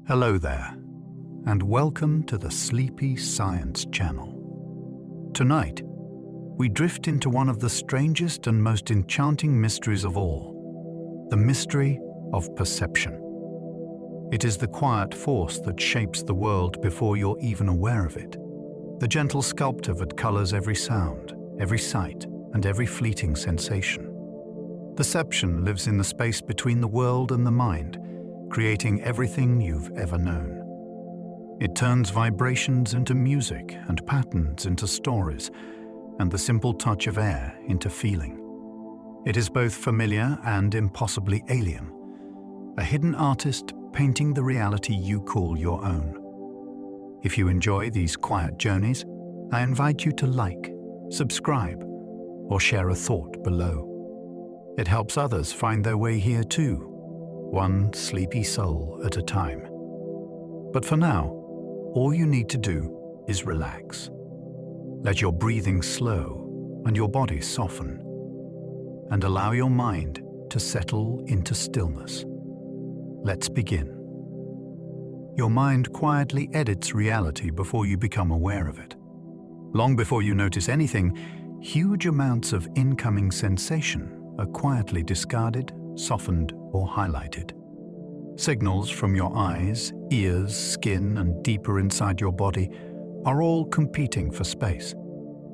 Hello there, and welcome to the Sleepy Science Channel. Tonight, we drift into one of the strangest and most enchanting mysteries of all, the mystery of perception. It is the quiet force that shapes the world before you're even aware of it, the gentle sculptor that colors every sound, every sight, and every fleeting sensation. Perception lives in the space between the world and the mind, creating everything you've ever known. It turns vibrations into music and patterns into stories, and the simple touch of air into feeling. It is both familiar and impossibly alien, a hidden artist painting the reality you call your own. If you enjoy these quiet journeys, I invite you to like, subscribe, or share a thought below. It helps others find their way here too, one sleepy soul at a time. But for now, all you need to do is relax. Let your breathing slow and your body soften, and allow your mind to settle into stillness. Let's begin. Your mind quietly edits reality before you become aware of it. Long before you notice anything, huge amounts of incoming sensation are quietly discarded, softened, or highlighted. Signals from your eyes, ears, skin, and deeper inside your body are all competing for space,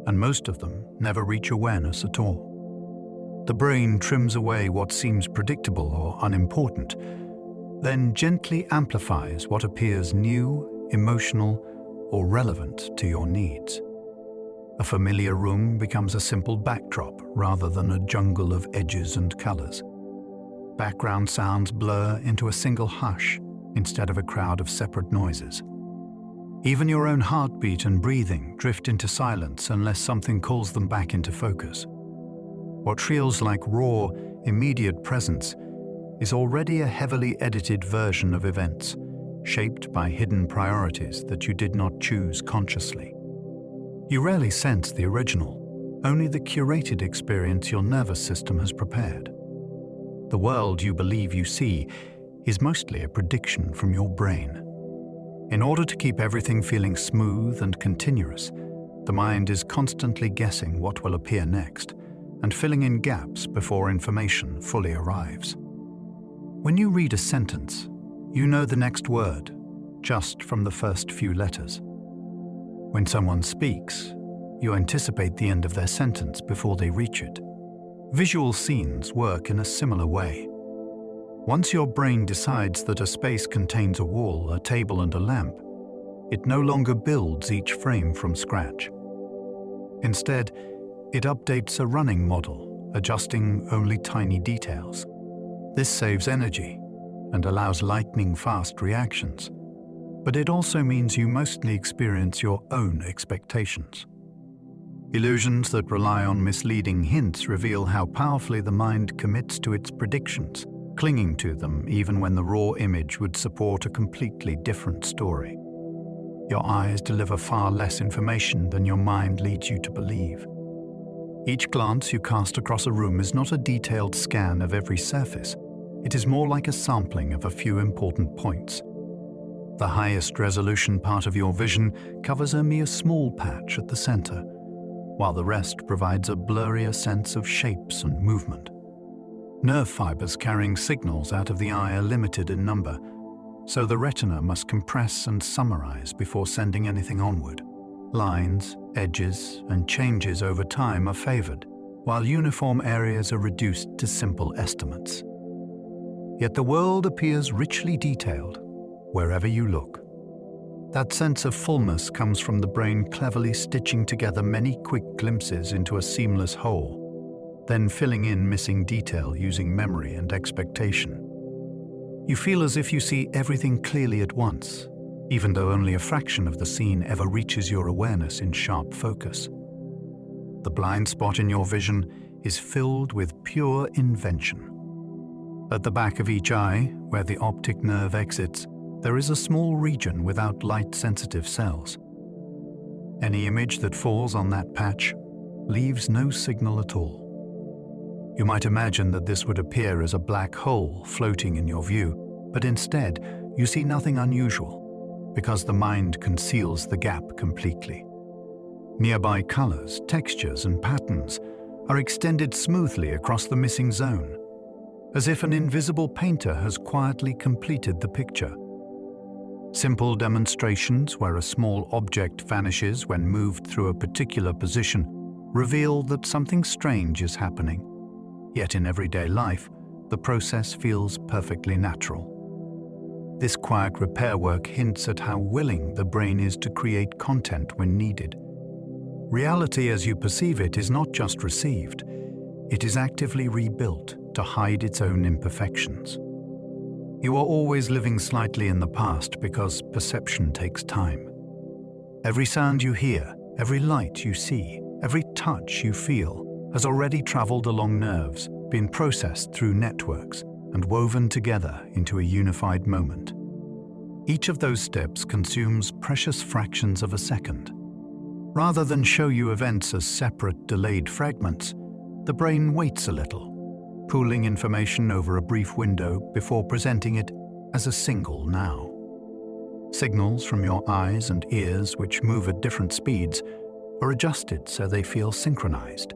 and most of them never reach awareness at all. The brain trims away what seems predictable or unimportant, then gently amplifies what appears new, emotional, or relevant to your needs. A familiar room becomes a simple backdrop rather than a jungle of edges and colors. Background sounds blur into a single hush instead of a crowd of separate noises. Even your own heartbeat and breathing drift into silence unless something calls them back into focus. What feels like raw, immediate presence is already a heavily edited version of events, shaped by hidden priorities that you did not choose consciously. You rarely sense the original, only the curated experience your nervous system has prepared. The world you believe you see is mostly a prediction from your brain. In order to keep everything feeling smooth and continuous, the mind is constantly guessing what will appear next and filling in gaps before information fully arrives. When you read a sentence, you know the next word just from the first few letters. When someone speaks, you anticipate the end of their sentence before they reach it. Visual scenes work in a similar way. Once your brain decides that a space contains a wall, a table, and a lamp, it no longer builds each frame from scratch. Instead, it updates a running model, adjusting only tiny details. This saves energy and allows lightning-fast reactions, but it also means you mostly experience your own expectations. Illusions that rely on misleading hints reveal how powerfully the mind commits to its predictions, clinging to them even when the raw image would support a completely different story. Your eyes deliver far less information than your mind leads you to believe. Each glance you cast across a room is not a detailed scan of every surface. It is more like a sampling of a few important points. The highest resolution part of your vision covers a mere small patch at the center, while the rest provides a blurrier sense of shapes and movement. Nerve fibers carrying signals out of the eye are limited in number, so the retina must compress and summarize before sending anything onward. Lines, edges, and changes over time are favored, while uniform areas are reduced to simple estimates. Yet the world appears richly detailed wherever you look. That sense of fullness comes from the brain cleverly stitching together many quick glimpses into a seamless whole, then filling in missing detail using memory and expectation. You feel as if you see everything clearly at once, even though only a fraction of the scene ever reaches your awareness in sharp focus. The blind spot in your vision is filled with pure invention. At the back of each eye, where the optic nerve exits, there is a small region without light-sensitive cells. Any image that falls on that patch leaves no signal at all. You might imagine that this would appear as a black hole floating in your view, but instead, you see nothing unusual, because the mind conceals the gap completely. Nearby colors, textures, and patterns are extended smoothly across the missing zone, as if an invisible painter has quietly completed the picture. Simple demonstrations where a small object vanishes when moved through a particular position reveal that something strange is happening. Yet in everyday life, the process feels perfectly natural. This quiet repair work hints at how willing the brain is to create content when needed. Reality as you perceive it is not just received, it is actively rebuilt to hide its own imperfections. You are always living slightly in the past because perception takes time. Every sound you hear, every light you see, every touch you feel has already traveled along nerves, been processed through networks, and woven together into a unified moment. Each of those steps consumes precious fractions of a second. Rather than show you events as separate, delayed fragments, the brain waits a little, pooling information over a brief window before presenting it as a single now. Signals from your eyes and ears, which move at different speeds, are adjusted so they feel synchronized.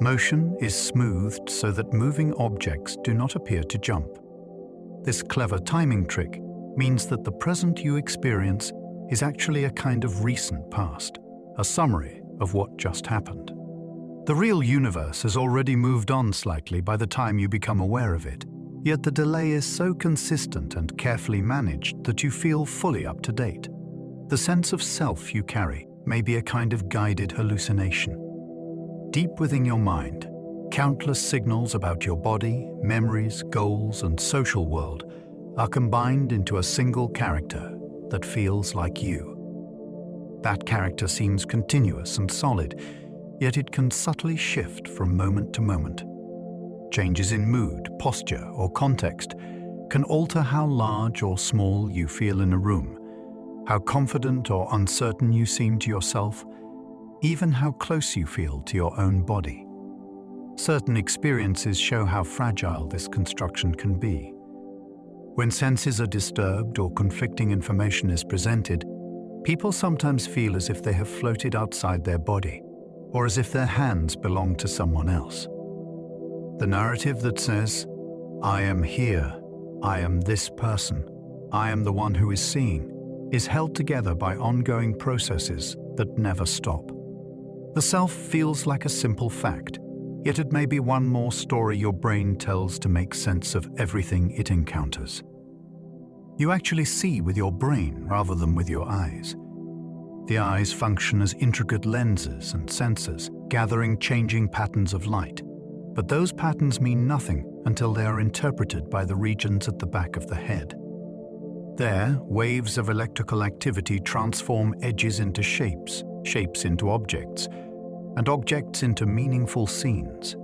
Motion is smoothed so that moving objects do not appear to jump. This clever timing trick means that the present you experience is actually a kind of recent past, a summary of what just happened. The real universe has already moved on slightly by the time you become aware of it, yet the delay is so consistent and carefully managed that you feel fully up to date. The sense of self you carry may be a kind of guided hallucination. Deep within your mind, countless signals about your body, memories, goals, and social world are combined into a single character that feels like you. That character seems continuous and solid, yet it can subtly shift from moment to moment. Changes in mood, posture, or context can alter how large or small you feel in a room, how confident or uncertain you seem to yourself, even how close you feel to your own body. Certain experiences show how fragile this construction can be. When senses are disturbed or conflicting information is presented, people sometimes feel as if they have floated outside their body, or as if their hands belong to someone else. The narrative that says, "I am here, I am this person, I am the one who is seeing," is held together by ongoing processes that never stop. The self feels like a simple fact, yet it may be one more story your brain tells to make sense of everything it encounters. You actually see with your brain rather than with your eyes. The eyes function as intricate lenses and sensors, gathering changing patterns of light. But those patterns mean nothing until they are interpreted by the regions at the back of the head. There, waves of electrical activity transform edges into shapes, shapes into objects, and objects into meaningful scenes.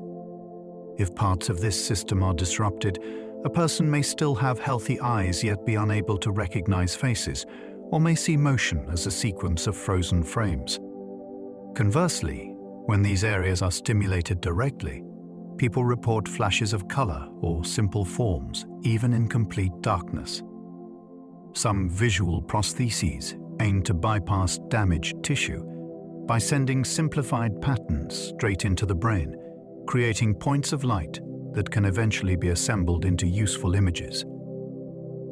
If parts of this system are disrupted, a person may still have healthy eyes yet be unable to recognize faces, or may see motion as a sequence of frozen frames. Conversely, when these areas are stimulated directly, people report flashes of color or simple forms, even in complete darkness. Some visual prostheses aim to bypass damaged tissue by sending simplified patterns straight into the brain, creating points of light that can eventually be assembled into useful images.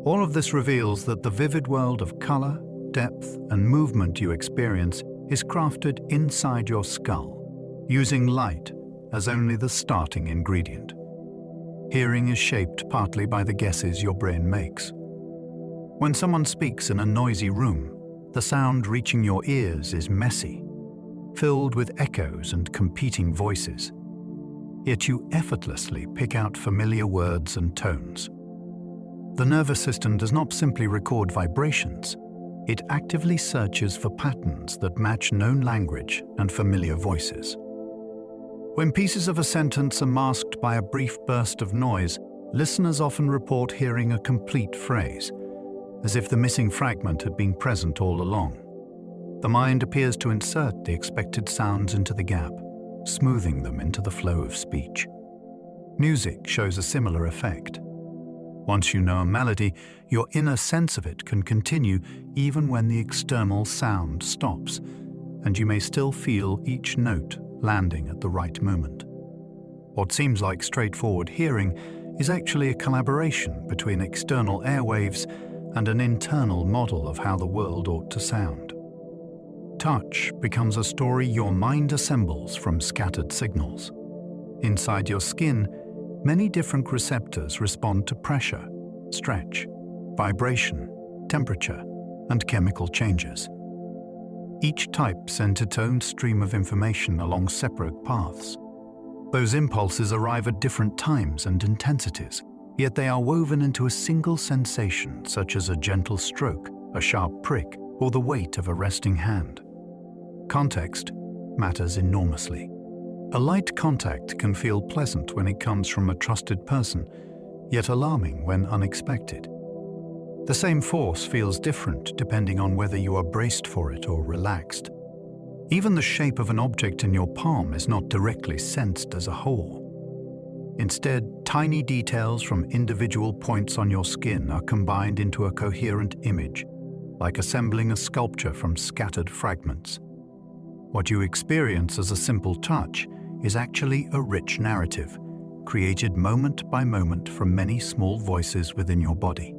All of this reveals that the vivid world of color, depth, and movement you experience is crafted inside your skull, using light as only the starting ingredient. Hearing is shaped partly by the guesses your brain makes. When someone speaks in a noisy room, the sound reaching your ears is messy, filled with echoes and competing voices. Yet you effortlessly pick out familiar words and tones. The nervous system does not simply record vibrations, it actively searches for patterns that match known language and familiar voices. When pieces of a sentence are masked by a brief burst of noise, listeners often report hearing a complete phrase, as if the missing fragment had been present all along. The mind appears to insert the expected sounds into the gap, smoothing them into the flow of speech. Music shows a similar effect. Once you know a melody, your inner sense of it can continue even when the external sound stops, and you may still feel each note landing at the right moment. What seems like straightforward hearing is actually a collaboration between external airwaves and an internal model of how the world ought to sound. Touch becomes a story your mind assembles from scattered signals. Inside your skin, many different receptors respond to pressure, stretch, vibration, temperature, and chemical changes. Each type sends its own stream of information along separate paths. Those impulses arrive at different times and intensities, yet they are woven into a single sensation, such as a gentle stroke, a sharp prick, or the weight of a resting hand. Context matters enormously. A light contact can feel pleasant when it comes from a trusted person, yet alarming when unexpected. The same force feels different depending on whether you are braced for it or relaxed. Even the shape of an object in your palm is not directly sensed as a whole. Instead, tiny details from individual points on your skin are combined into a coherent image, like assembling a sculpture from scattered fragments. What you experience as a simple touch is actually a rich narrative, created moment by moment from many small voices within your body.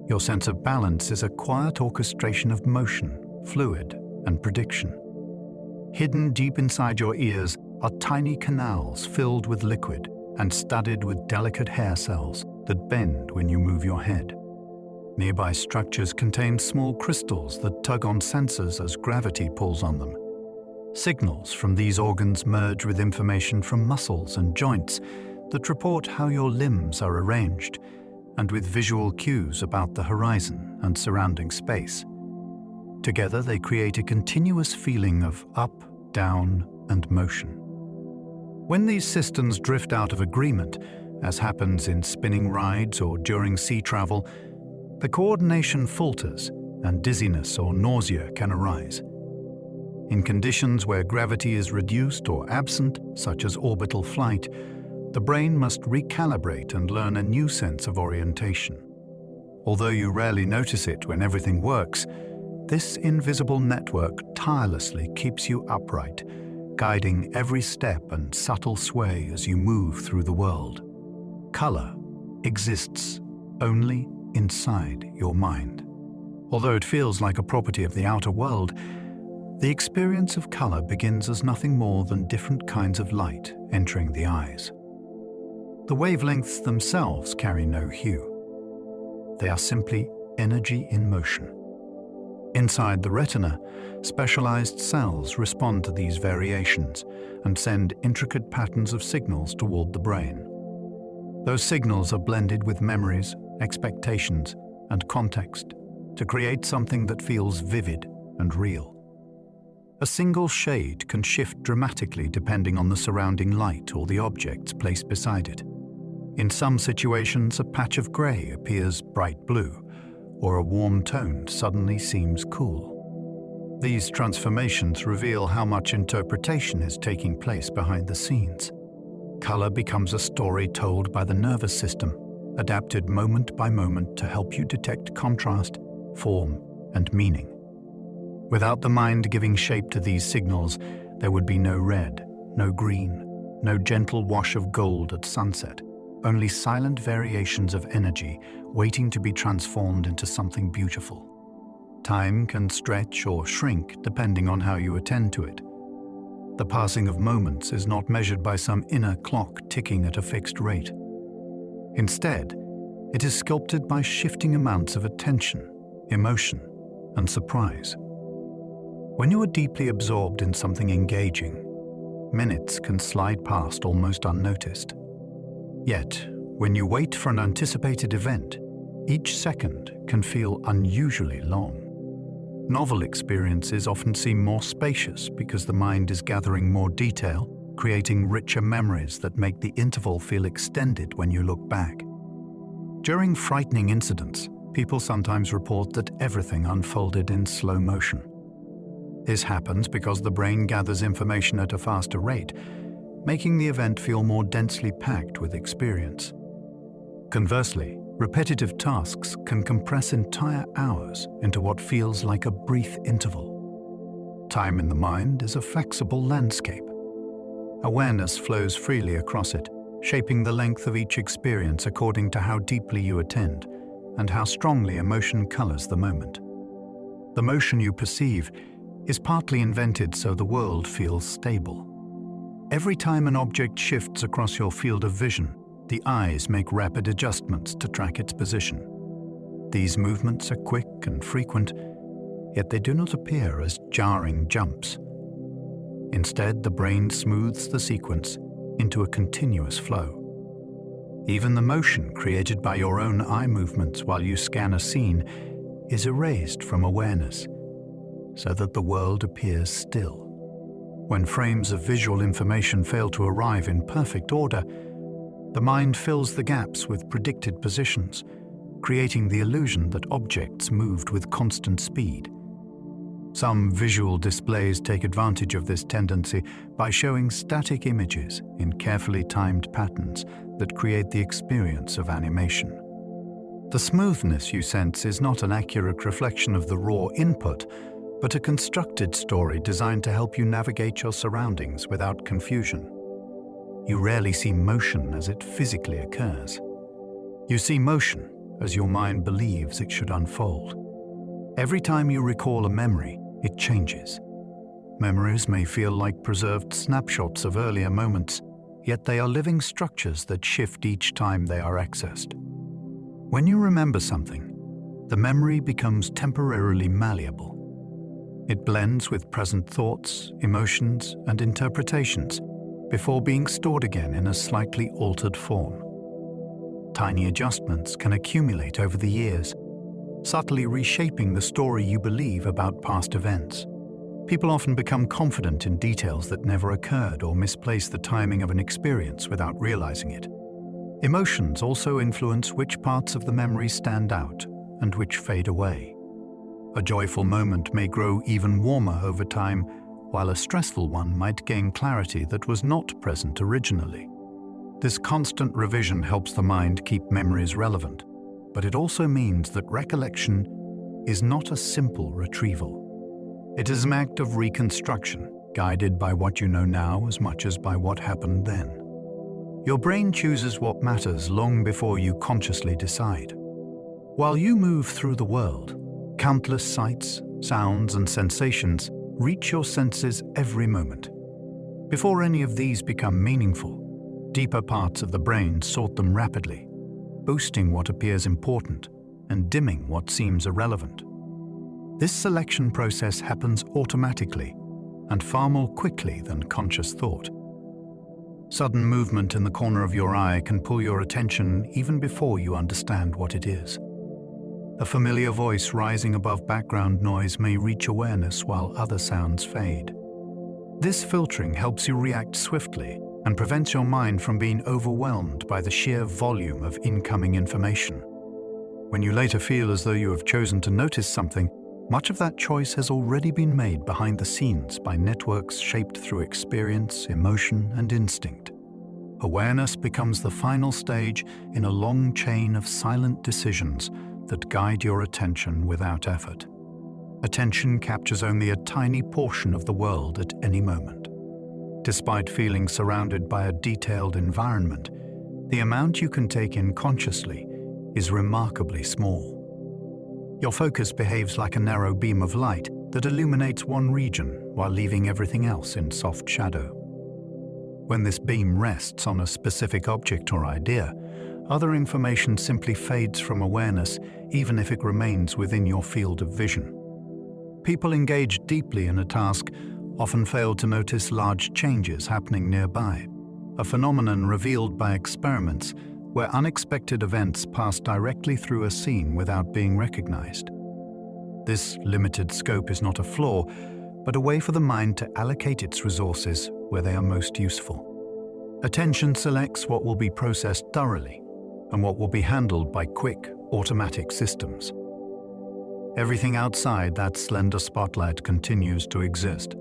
Your sense of balance is a quiet orchestration of motion, fluid, and prediction. Hidden deep inside your ears are tiny canals filled with liquid and studded with delicate hair cells that bend when you move your head. Nearby structures contain small crystals that tug on sensors as gravity pulls on them. Signals from these organs merge with information from muscles and joints that report how your limbs are arranged, and with visual cues about the horizon and surrounding space. Together, they create a continuous feeling of up, down, and motion. When these systems drift out of agreement, as happens in spinning rides or during sea travel, the coordination falters and dizziness or nausea can arise. In conditions where gravity is reduced or absent, such as orbital flight, the brain must recalibrate and learn a new sense of orientation. Although you rarely notice it when everything works, this invisible network tirelessly keeps you upright, guiding every step and subtle sway as you move through the world. Color exists only inside your mind. Although it feels like a property of the outer world, the experience of color begins as nothing more than different kinds of light entering the eyes. The wavelengths themselves carry no hue. They are simply energy in motion. Inside the retina, specialized cells respond to these variations and send intricate patterns of signals toward the brain. Those signals are blended with memories, expectations, and context to create something that feels vivid and real. A single shade can shift dramatically depending on the surrounding light or the objects placed beside it. In some situations, a patch of gray appears bright blue, or a warm tone suddenly seems cool. These transformations reveal how much interpretation is taking place behind the scenes. Color becomes a story told by the nervous system, adapted moment by moment to help you detect contrast, form, and meaning. Without the mind giving shape to these signals, there would be no red, no green, no gentle wash of gold at sunset, only silent variations of energy waiting to be transformed into something beautiful. Time can stretch or shrink depending on how you attend to it. The passing of moments is not measured by some inner clock ticking at a fixed rate. Instead, it is sculpted by shifting amounts of attention, emotion, and surprise. When you are deeply absorbed in something engaging, minutes can slide past almost unnoticed. Yet, when you wait for an anticipated event, each second can feel unusually long. Novel experiences often seem more spacious because the mind is gathering more detail, creating richer memories that make the interval feel extended when you look back. During frightening incidents, people sometimes report that everything unfolded in slow motion. This happens because the brain gathers information at a faster rate, making the event feel more densely packed with experience. Conversely, Repetitive tasks can compress entire hours into what feels like a brief interval. Time in the mind is a flexible landscape. Awareness flows freely across it, shaping the length of each experience according to how deeply you attend and how strongly emotion colors the moment. The motion you perceive is partly invented so the world feels stable. Every time an object shifts across your field of vision, the eyes make rapid adjustments to track its position. These movements are quick and frequent, yet they do not appear as jarring jumps. Instead, the brain smooths the sequence into a continuous flow. Even the motion created by your own eye movements while you scan a scene is erased from awareness, so that the world appears still. When frames of visual information fail to arrive in perfect order, the mind fills the gaps with predicted positions, creating the illusion that objects moved with constant speed. Some visual displays take advantage of this tendency by showing static images in carefully timed patterns that create the experience of animation. The smoothness you sense is not an accurate reflection of the raw input, but a constructed story designed to help you navigate your surroundings without confusion. You rarely see motion as it physically occurs. You see motion as your mind believes it should unfold. Every time you recall a memory, it changes. Memories may feel like preserved snapshots of earlier moments, yet they are living structures that shift each time they are accessed. When you remember something, the memory becomes temporarily malleable. It blends with present thoughts, emotions, and interpretations before being stored again in a slightly altered form. Tiny adjustments can accumulate over the years, subtly reshaping the story you believe about past events. People often become confident in details that never occurred or misplace the timing of an experience without realizing it. Emotions also influence which parts of the memory stand out and which fade away. A joyful moment may grow even warmer over time, while a stressful one might gain clarity that was not present originally. This constant revision helps the mind keep memories relevant, but it also means that recollection is not a simple retrieval. It is an act of reconstruction, guided by what you know now as much as by what happened then. Your brain chooses what matters long before you consciously decide. While you move through the world, countless sights, sounds, and sensations reach your senses every moment. Before any of these become meaningful, deeper parts of the brain sort them rapidly, boosting what appears important and dimming what seems irrelevant. This selection process happens automatically and far more quickly than conscious thought. Sudden movement in the corner of your eye can pull your attention even before you understand what it is. A familiar voice rising above background noise may reach awareness while other sounds fade. This filtering helps you react swiftly and prevents your mind from being overwhelmed by the sheer volume of incoming information. When you later feel as though you have chosen to notice something, much of that choice has already been made behind the scenes by networks shaped through experience, emotion, and instinct. Awareness becomes the final stage in a long chain of silent decisions that guide your attention without effort. Attention captures only a tiny portion of the world at any moment. Despite feeling surrounded by a detailed environment, the amount you can take in consciously is remarkably small. Your focus behaves like a narrow beam of light that illuminates one region while leaving everything else in soft shadow. When this beam rests on a specific object or idea, other information simply fades from awareness, even if it remains within your field of vision. People engaged deeply in a task often fail to notice large changes happening nearby, a phenomenon revealed by experiments where unexpected events pass directly through a scene without being recognized. This limited scope is not a flaw, but a way for the mind to allocate its resources where they are most useful. Attention selects what will be processed thoroughly and what will be handled by quick, automatic systems. Everything outside that slender spotlight continues to exist,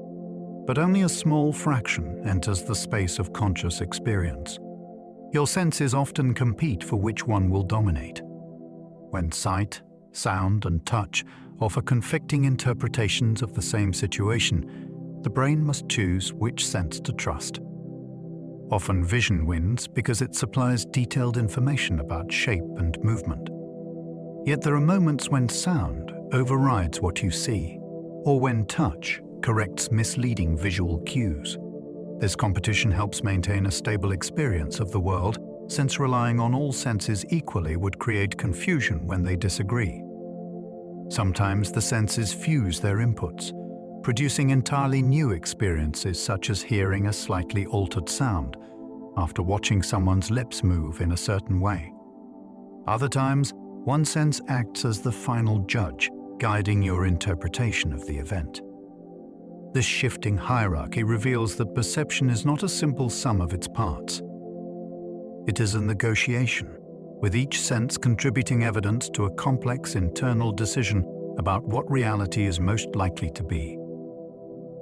but only a small fraction enters the space of conscious experience. Your senses often compete for which one will dominate. when sight, sound, and touch offer conflicting interpretations of the same situation, the brain must choose which sense to trust. Often vision wins because it supplies detailed information about shape and movement. Yet there are moments when sound overrides what you see, or when touch corrects misleading visual cues. This competition helps maintain a stable experience of the world, since relying on all senses equally would create confusion when they disagree. Sometimes the senses fuse their inputs, producing entirely new experiences such as hearing a slightly altered sound after watching someone's lips move in a certain way. Other times, one sense acts as the final judge, guiding your interpretation of the event. This shifting hierarchy reveals that perception is not a simple sum of its parts. It is a negotiation, with each sense contributing evidence to a complex internal decision about what reality is most likely to be.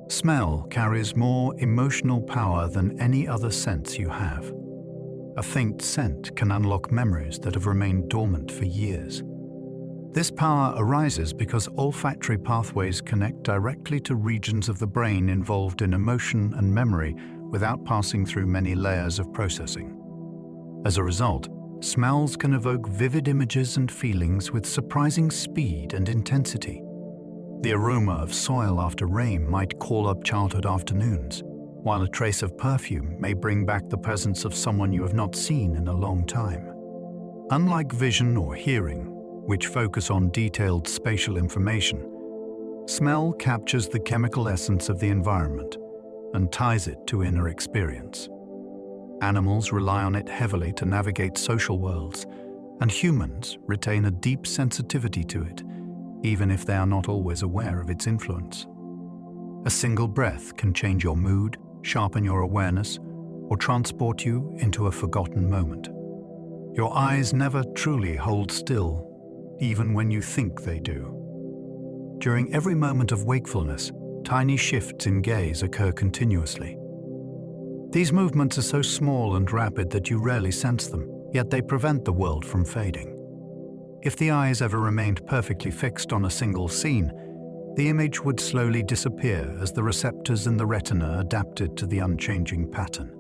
Smell carries more emotional power than any other sense you have. A faint scent can unlock memories that have remained dormant for years. This power arises because olfactory pathways connect directly to regions of the brain involved in emotion and memory without passing through many layers of processing. As a result, smells can evoke vivid images and feelings with surprising speed and intensity. The aroma of soil after rain might call up childhood afternoons, while a trace of perfume may bring back the presence of someone you have not seen in a long time. Unlike vision or hearing, which focus on detailed spatial information, smell captures the chemical essence of the environment and ties it to inner experience. Animals rely on it heavily to navigate social worlds, and humans retain a deep sensitivity to it, even if they are not always aware of its influence. A single breath can change your mood, sharpen your awareness, or transport you into a forgotten moment. Your eyes never truly hold still, even when you think they do. During every moment of wakefulness, tiny shifts in gaze occur continuously. These movements are so small and rapid that you rarely sense them, yet they prevent the world from fading. If the eyes ever remained perfectly fixed on a single scene, the image would slowly disappear as the receptors in the retina adapted to the unchanging pattern.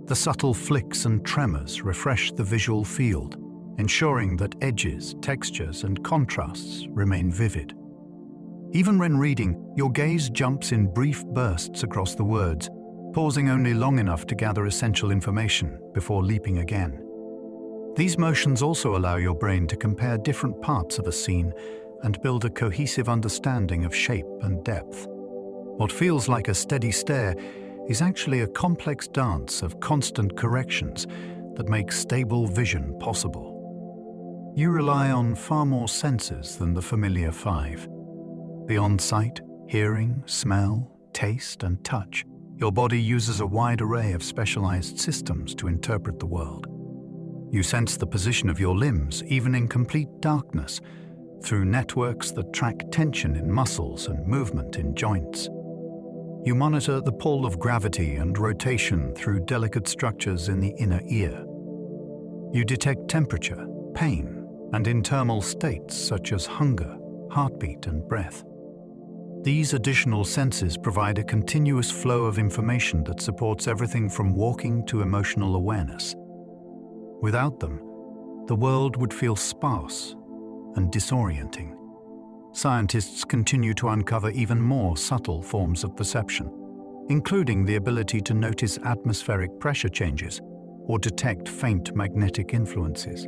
The subtle flicks and tremors refresh the visual field, ensuring that edges, textures, and contrasts remain vivid. Even when reading, your gaze jumps in brief bursts across the words, pausing only long enough to gather essential information before leaping again. These motions also allow your brain to compare different parts of a scene and build a cohesive understanding of shape and depth. What feels like a steady stare is actually a complex dance of constant corrections that makes stable vision possible. You rely on far more senses than the familiar five. Beyond sight, hearing, smell, taste, and touch, your body uses a wide array of specialized systems to interpret the world. You sense the position of your limbs, even in complete darkness, through networks that track tension in muscles and movement in joints. You monitor the pull of gravity and rotation through delicate structures in the inner ear. You detect temperature, pain, and internal states such as hunger, heartbeat, and breath. These additional senses provide a continuous flow of information that supports everything from walking to emotional awareness. Without them, the world would feel sparse and disorienting. Scientists continue to uncover even more subtle forms of perception, including the ability to notice atmospheric pressure changes or detect faint magnetic influences.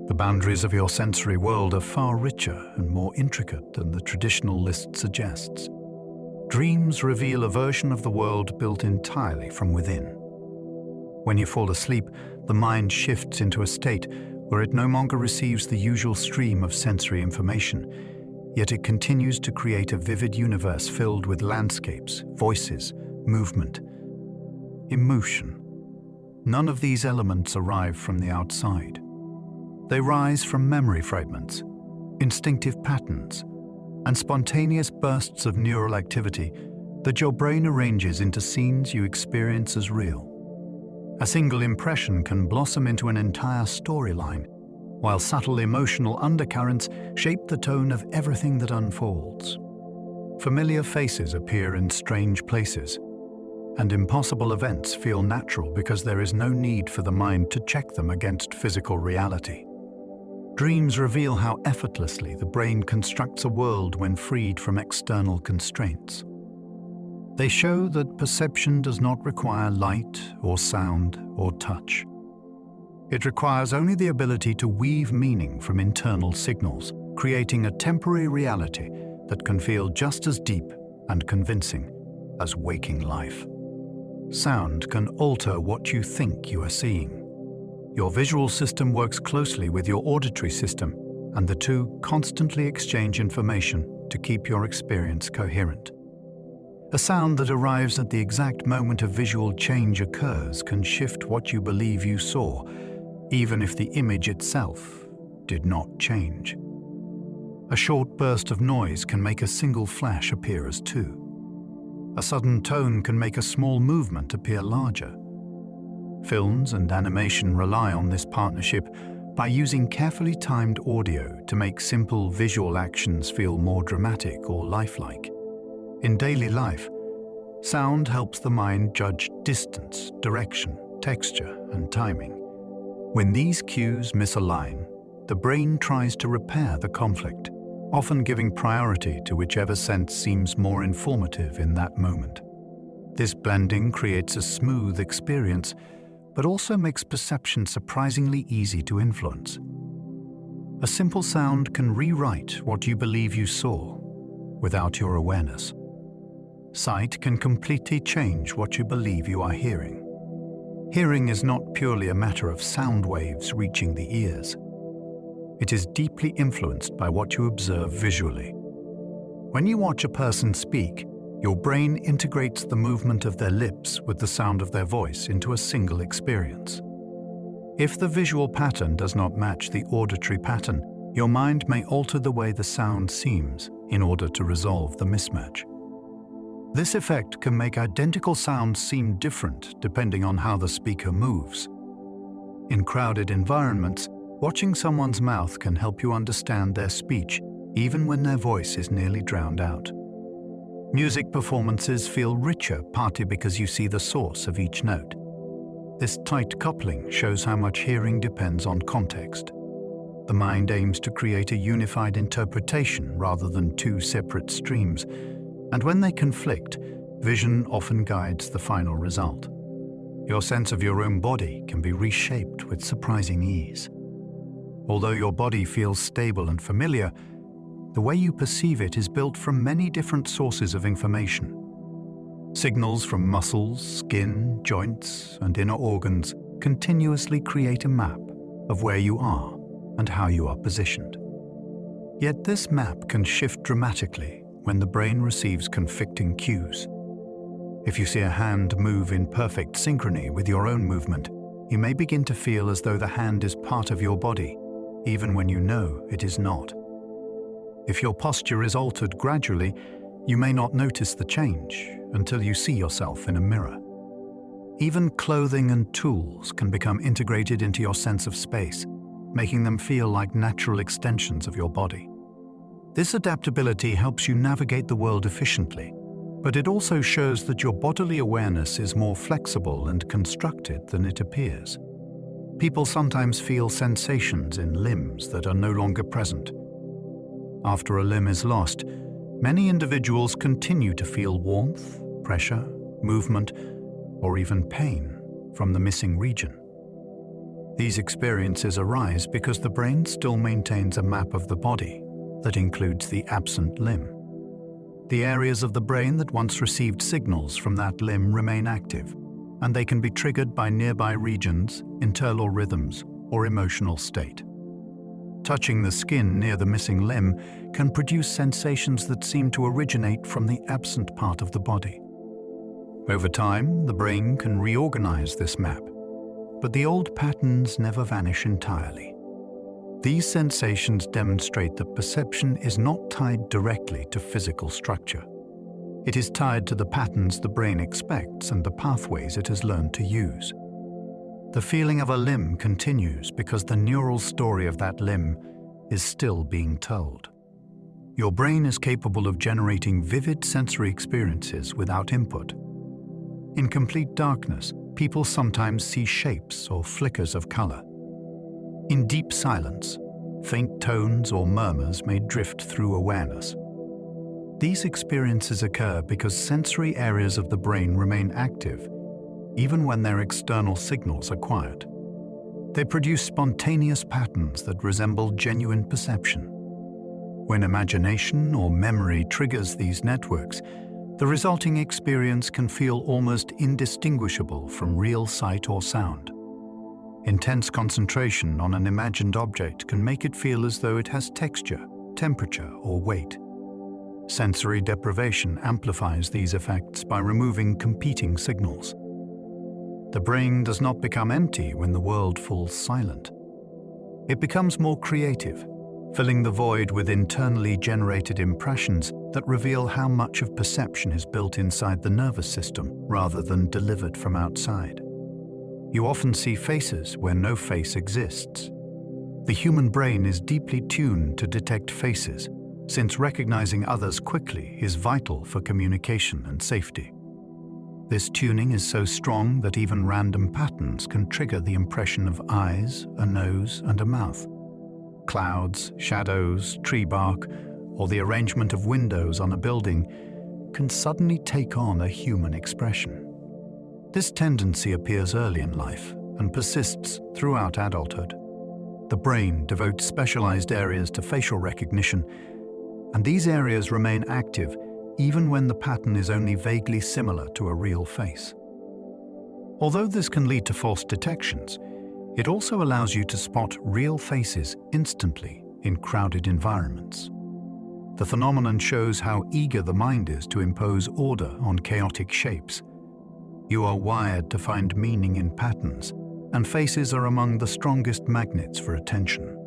The boundaries of your sensory world are far richer and more intricate than the traditional list suggests. Dreams reveal a version of the world built entirely from within. When you fall asleep, the mind shifts into a state where it no longer receives the usual stream of sensory information, yet it continues to create a vivid universe filled with landscapes, voices, movement, emotion. None of these elements arrive from the outside. They rise from memory fragments, instinctive patterns, and spontaneous bursts of neural activity that your brain arranges into scenes you experience as real. A single impression can blossom into an entire storyline, while subtle emotional undercurrents shape the tone of everything that unfolds. Familiar faces appear in strange places, and impossible events feel natural because there is no need for the mind to check them against physical reality. Dreams reveal how effortlessly the brain constructs a world when freed from external constraints. They show that perception does not require light or sound or touch. It requires only the ability to weave meaning from internal signals, creating a temporary reality that can feel just as deep and convincing as waking life. Sound can alter what you think you are seeing. Your visual system works closely with your auditory system, and the two constantly exchange information to keep your experience coherent. A sound that arrives at the exact moment a visual change occurs can shift what you believe you saw, even if the image itself did not change. A short burst of noise can make a single flash appear as two. A sudden tone can make a small movement appear larger. Films and animation rely on this partnership by using carefully timed audio to make simple visual actions feel more dramatic or lifelike. In daily life, sound helps the mind judge distance, direction, texture, and timing. When these cues misalign, the brain tries to repair the conflict, often giving priority to whichever sense seems more informative in that moment. This blending creates a smooth experience, but also makes perception surprisingly easy to influence. A simple sound can rewrite what you believe you saw without your awareness. Sight can completely change what you believe you are hearing. Hearing is not purely a matter of sound waves reaching the ears. It is deeply influenced by what you observe visually. When you watch a person speak, your brain integrates the movement of their lips with the sound of their voice into a single experience. If the visual pattern does not match the auditory pattern, your mind may alter the way the sound seems in order to resolve the mismatch. This effect can make identical sounds seem different depending on how the speaker moves. In crowded environments, watching someone's mouth can help you understand their speech, even when their voice is nearly drowned out. Music performances feel richer, partly because you see the source of each note. This tight coupling shows how much hearing depends on context. The mind aims to create a unified interpretation rather than two separate streams, and when they conflict, vision often guides the final result. Your sense of your own body can be reshaped with surprising ease. Although your body feels stable and familiar, the way you perceive it is built from many different sources of information. Signals from muscles, skin, joints, and inner organs continuously create a map of where you are and how you are positioned. Yet this map can shift dramatically when the brain receives conflicting cues. If you see a hand move in perfect synchrony with your own movement, you may begin to feel as though the hand is part of your body, even when you know it is not. If your posture is altered gradually, you may not notice the change until you see yourself in a mirror. Even clothing and tools can become integrated into your sense of space, making them feel like natural extensions of your body. This adaptability helps you navigate the world efficiently, but it also shows that your bodily awareness is more flexible and constructed than it appears. People sometimes feel sensations in limbs that are no longer present. After a limb is lost, many individuals continue to feel warmth, pressure, movement, or even pain from the missing region. These experiences arise because the brain still maintains a map of the body that includes the absent limb. The areas of the brain that once received signals from that limb remain active, and they can be triggered by nearby regions, internal rhythms, or emotional state. Touching the skin near the missing limb can produce sensations that seem to originate from the absent part of the body. Over time, the brain can reorganize this map, but the old patterns never vanish entirely. These sensations demonstrate that perception is not tied directly to physical structure. It is tied to the patterns the brain expects and the pathways it has learned to use. The feeling of a limb continues because the neural story of that limb is still being told. Your brain is capable of generating vivid sensory experiences without input. In complete darkness, people sometimes see shapes or flickers of color. In deep silence, faint tones or murmurs may drift through awareness. These experiences occur because sensory areas of the brain remain active, even when their external signals are quiet. They produce spontaneous patterns that resemble genuine perception. When imagination or memory triggers these networks, the resulting experience can feel almost indistinguishable from real sight or sound. Intense concentration on an imagined object can make it feel as though it has texture, temperature, or weight. Sensory deprivation amplifies these effects by removing competing signals. The brain does not become empty when the world falls silent. It becomes more creative, filling the void with internally generated impressions that reveal how much of perception is built inside the nervous system rather than delivered from outside. You often see faces where no face exists. The human brain is deeply tuned to detect faces, since recognizing others quickly is vital for communication and safety. This tuning is so strong that even random patterns can trigger the impression of eyes, a nose, and a mouth. Clouds, shadows, tree bark, or the arrangement of windows on a building can suddenly take on a human expression. This tendency appears early in life and persists throughout adulthood. The brain devotes specialized areas to facial recognition, and these areas remain active even when the pattern is only vaguely similar to a real face. Although this can lead to false detections, it also allows you to spot real faces instantly in crowded environments. The phenomenon shows how eager the mind is to impose order on chaotic shapes. You are wired to find meaning in patterns, and faces are among the strongest magnets for attention.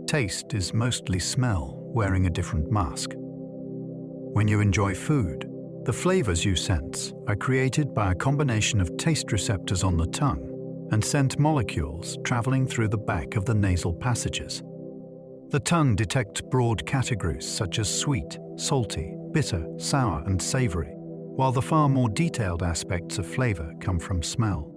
Taste is mostly smell wearing a different mask. When you enjoy food, the flavors you sense are created by a combination of taste receptors on the tongue and scent molecules traveling through the back of the nasal passages. The tongue detects broad categories such as sweet, salty, bitter, sour, and savory, while the far more detailed aspects of flavor come from smell.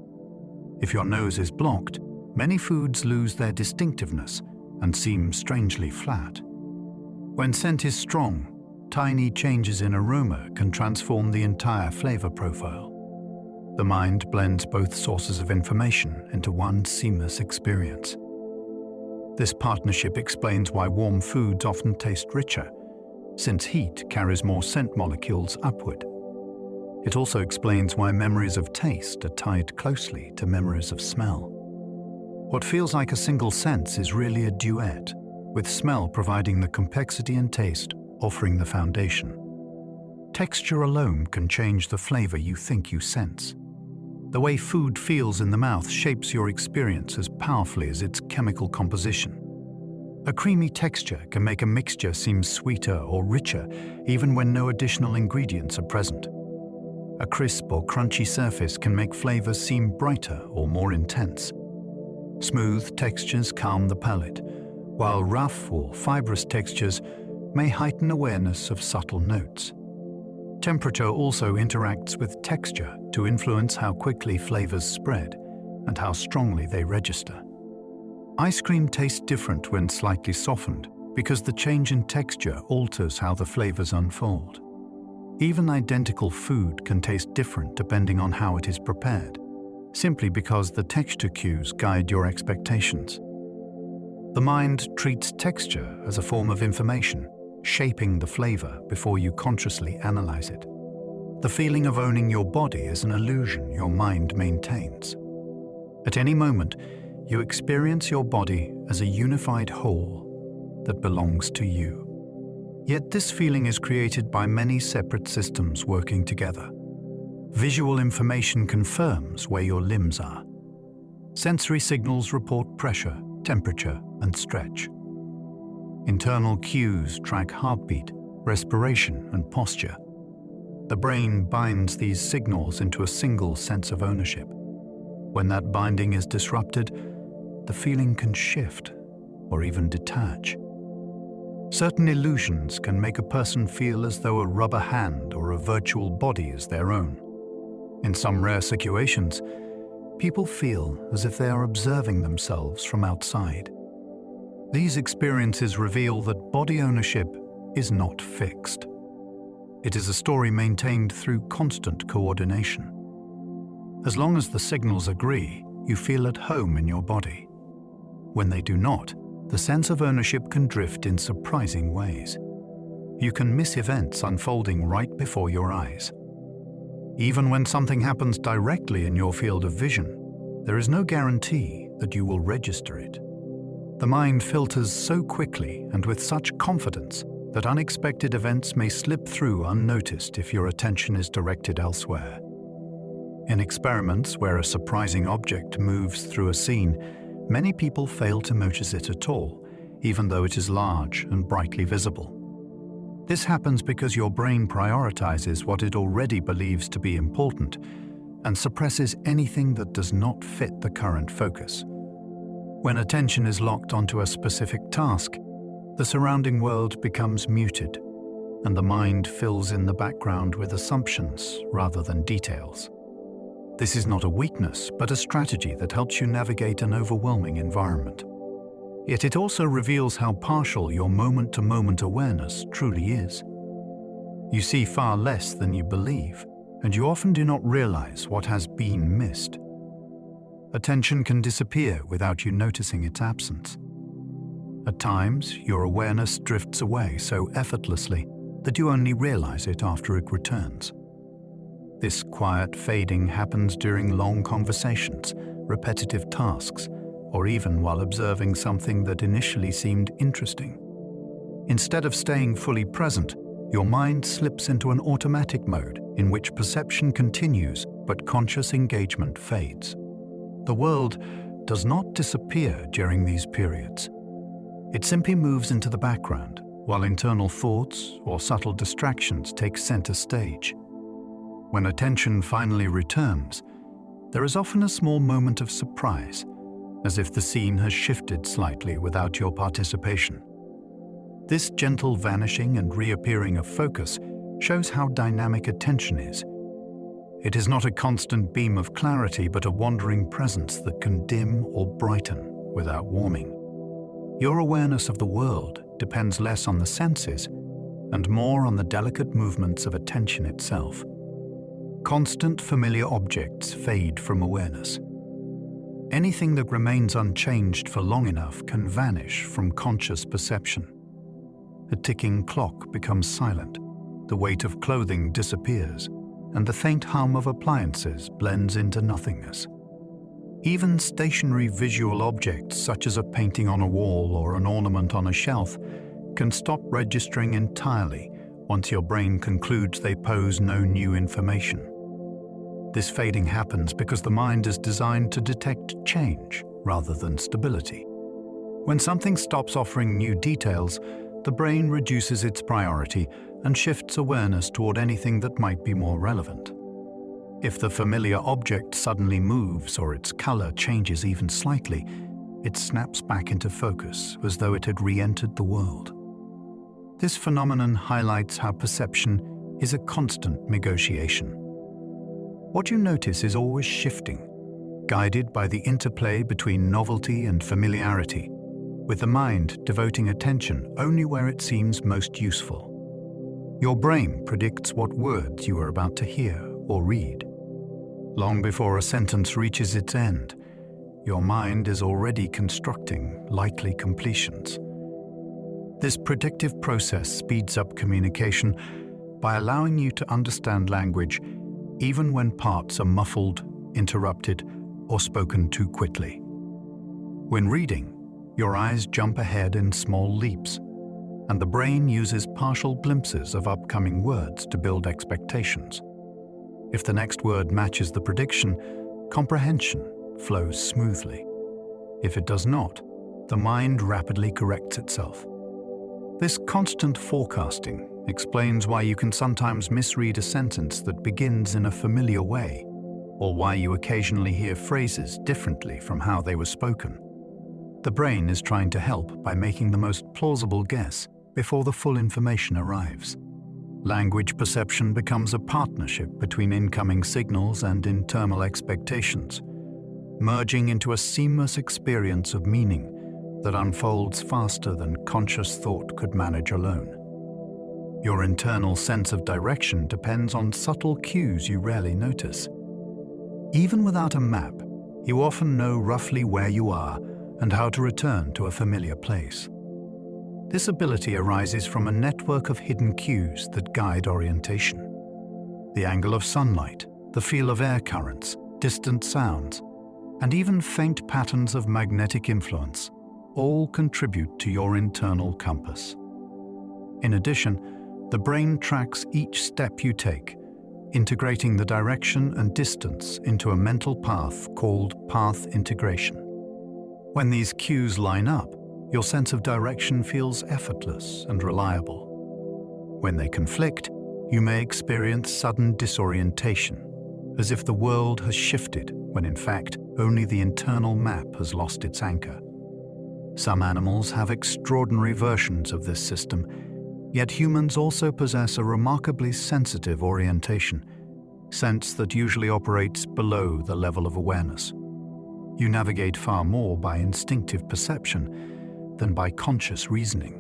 If your nose is blocked, many foods lose their distinctiveness and seem strangely flat. When scent is strong, tiny changes in aroma can transform the entire flavor profile. The mind blends both sources of information into one seamless experience. This partnership explains why warm foods often taste richer, since heat carries more scent molecules upward. It also explains why memories of taste are tied closely to memories of smell. What feels like a single sense is really a duet, with smell providing the complexity and taste offering the foundation. Texture alone can change the flavor you think you sense. The way food feels in the mouth shapes your experience as powerfully as its chemical composition. A creamy texture can make a mixture seem sweeter or richer even when no additional ingredients are present. A crisp or crunchy surface can make flavors seem brighter or more intense. Smooth textures calm the palate, while rough or fibrous textures may heighten awareness of subtle notes. Temperature also interacts with texture to influence how quickly flavors spread and how strongly they register. Ice cream tastes different when slightly softened because the change in texture alters how the flavors unfold. Even identical food can taste different depending on how it is prepared, simply because the texture cues guide your expectations. The mind treats texture as a form of information, shaping the flavor before you consciously analyze it. The feeling of owning your body is an illusion your mind maintains. At any moment, you experience your body as a unified whole that belongs to you. Yet this feeling is created by many separate systems working together. Visual information confirms where your limbs are. Sensory signals report pressure, temperature, and stretch. Internal cues track heartbeat, respiration, and posture. The brain binds these signals into a single sense of ownership. When that binding is disrupted, the feeling can shift or even detach. Certain illusions can make a person feel as though a rubber hand or a virtual body is their own. In some rare situations, people feel as if they are observing themselves from outside. These experiences reveal that body ownership is not fixed. It is a story maintained through constant coordination. As long as the signals agree, you feel at home in your body. When they do not, the sense of ownership can drift in surprising ways. You can miss events unfolding right before your eyes. Even when something happens directly in your field of vision, there is no guarantee that you will register it. The mind filters so quickly and with such confidence that unexpected events may slip through unnoticed if your attention is directed elsewhere. In experiments where a surprising object moves through a scene, many people fail to notice it at all, even though it is large and brightly visible. This happens because your brain prioritizes what it already believes to be important and suppresses anything that does not fit the current focus. When attention is locked onto a specific task, the surrounding world becomes muted, and the mind fills in the background with assumptions rather than details. This is not a weakness, but a strategy that helps you navigate an overwhelming environment. Yet it also reveals how partial your moment-to-moment awareness truly is. You see far less than you believe, and you often do not realize what has been missed. Attention can disappear without you noticing its absence. At times, your awareness drifts away so effortlessly that you only realize it after it returns. This quiet fading happens during long conversations, repetitive tasks, or even while observing something that initially seemed interesting. Instead of staying fully present, your mind slips into an automatic mode in which perception continues but conscious engagement fades. The world does not disappear during these periods. It simply moves into the background, while internal thoughts or subtle distractions take center stage. When attention finally returns, there is often a small moment of surprise, as if the scene has shifted slightly without your participation. This gentle vanishing and reappearing of focus shows how dynamic attention is. It is not a constant beam of clarity, but a wandering presence that can dim or brighten without warning. Your awareness of the world depends less on the senses and more on the delicate movements of attention itself. Constant familiar objects fade from awareness. Anything that remains unchanged for long enough can vanish from conscious perception. A ticking clock becomes silent, the weight of clothing disappears, and the faint hum of appliances blends into nothingness. Even stationary visual objects such as a painting on a wall or an ornament on a shelf can stop registering entirely once your brain concludes they pose no new information. This fading happens because the mind is designed to detect change rather than stability. When something stops offering new details, the brain reduces its priority and shifts awareness toward anything that might be more relevant. If the familiar object suddenly moves or its color changes even slightly, it snaps back into focus as though it had re-entered the world. This phenomenon highlights how perception is a constant negotiation. What you notice is always shifting, guided by the interplay between novelty and familiarity, with the mind devoting attention only where it seems most useful. Your brain predicts what words you are about to hear or read. Long before a sentence reaches its end, your mind is already constructing likely completions. This predictive process speeds up communication by allowing you to understand language even when parts are muffled, interrupted, or spoken too quickly. When reading, your eyes jump ahead in small leaps, and the brain uses partial glimpses of upcoming words to build expectations. If the next word matches the prediction, comprehension flows smoothly. If it does not, the mind rapidly corrects itself. This constant forecasting explains why you can sometimes misread a sentence that begins in a familiar way, or why you occasionally hear phrases differently from how they were spoken. The brain is trying to help by making the most plausible guess before the full information arrives. Language perception becomes a partnership between incoming signals and internal expectations, merging into a seamless experience of meaning that unfolds faster than conscious thought could manage alone. Your internal sense of direction depends on subtle cues you rarely notice. Even without a map, you often know roughly where you are and how to return to a familiar place. This ability arises from a network of hidden cues that guide orientation. The angle of sunlight, the feel of air currents, distant sounds, and even faint patterns of magnetic influence all contribute to your internal compass. In addition, the brain tracks each step you take, integrating the direction and distance into a mental path called path integration. When these cues line up, your sense of direction feels effortless and reliable. When they conflict, you may experience sudden disorientation, as if the world has shifted when in fact only the internal map has lost its anchor. Some animals have extraordinary versions of this system, yet humans also possess a remarkably sensitive orientation, sense that usually operates below the level of awareness. You navigate far more by instinctive perception than by conscious reasoning.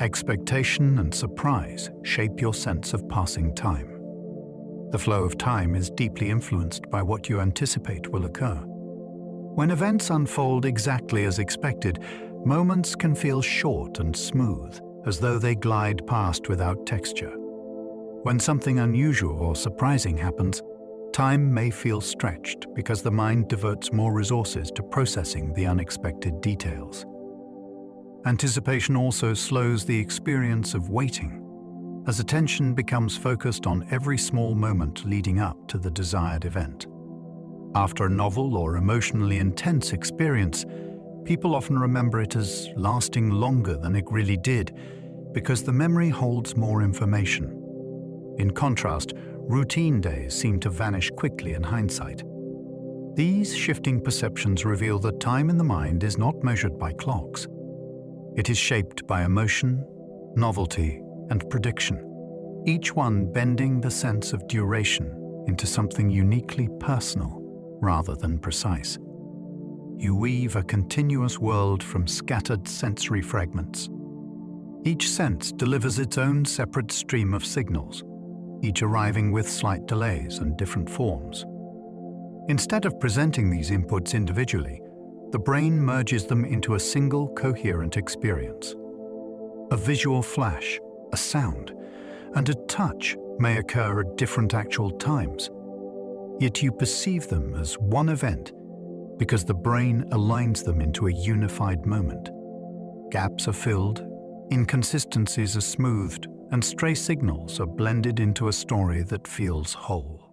Expectation and surprise shape your sense of passing time. The flow of time is deeply influenced by what you anticipate will occur. When events unfold exactly as expected, moments can feel short and smooth, as though they glide past without texture. When something unusual or surprising happens, time may feel stretched because the mind diverts more resources to processing the unexpected details. Anticipation also slows the experience of waiting, as attention becomes focused on every small moment leading up to the desired event. After a novel or emotionally intense experience, people often remember it as lasting longer than it really did because the memory holds more information. In contrast, routine days seem to vanish quickly in hindsight. These shifting perceptions reveal that time in the mind is not measured by clocks. It is shaped by emotion, novelty, and prediction, each one bending the sense of duration into something uniquely personal rather than precise. You weave a continuous world from scattered sensory fragments. Each sense delivers its own separate stream of signals, each arriving with slight delays and different forms. Instead of presenting these inputs individually, the brain merges them into a single coherent experience. A visual flash, a sound, and a touch may occur at different actual times, yet you perceive them as one event because the brain aligns them into a unified moment. Gaps are filled, inconsistencies are smoothed, and stray signals are blended into a story that feels whole.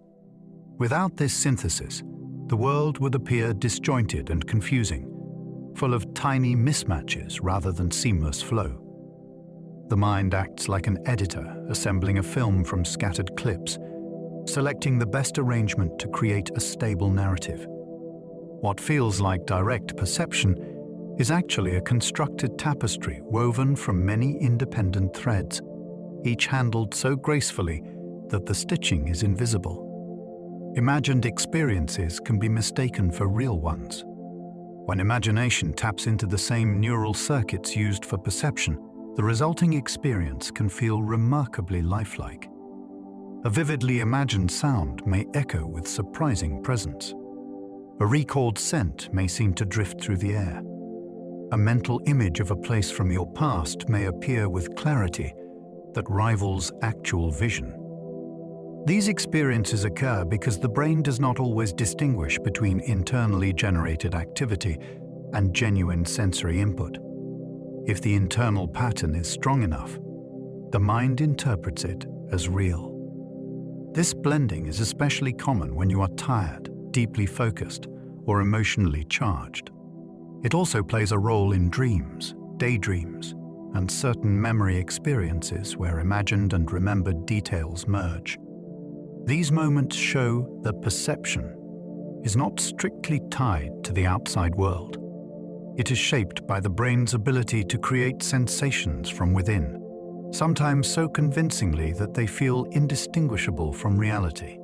Without this synthesis, the world would appear disjointed and confusing, full of tiny mismatches rather than seamless flow. The mind acts like an editor assembling a film from scattered clips, selecting the best arrangement to create a stable narrative. What feels like direct perception is actually a constructed tapestry woven from many independent threads, each handled so gracefully that the stitching is invisible. Imagined experiences can be mistaken for real ones. When imagination taps into the same neural circuits used for perception, the resulting experience can feel remarkably lifelike. A vividly imagined sound may echo with surprising presence. A recalled scent may seem to drift through the air. A mental image of a place from your past may appear with clarity that rivals actual vision. These experiences occur because the brain does not always distinguish between internally generated activity and genuine sensory input. If the internal pattern is strong enough, the mind interprets it as real. This blending is especially common when you are tired, deeply focused, or emotionally charged. It also plays a role in dreams, daydreams, and certain memory experiences where imagined and remembered details merge. These moments show that perception is not strictly tied to the outside world. It is shaped by the brain's ability to create sensations from within, sometimes so convincingly that they feel indistinguishable from reality.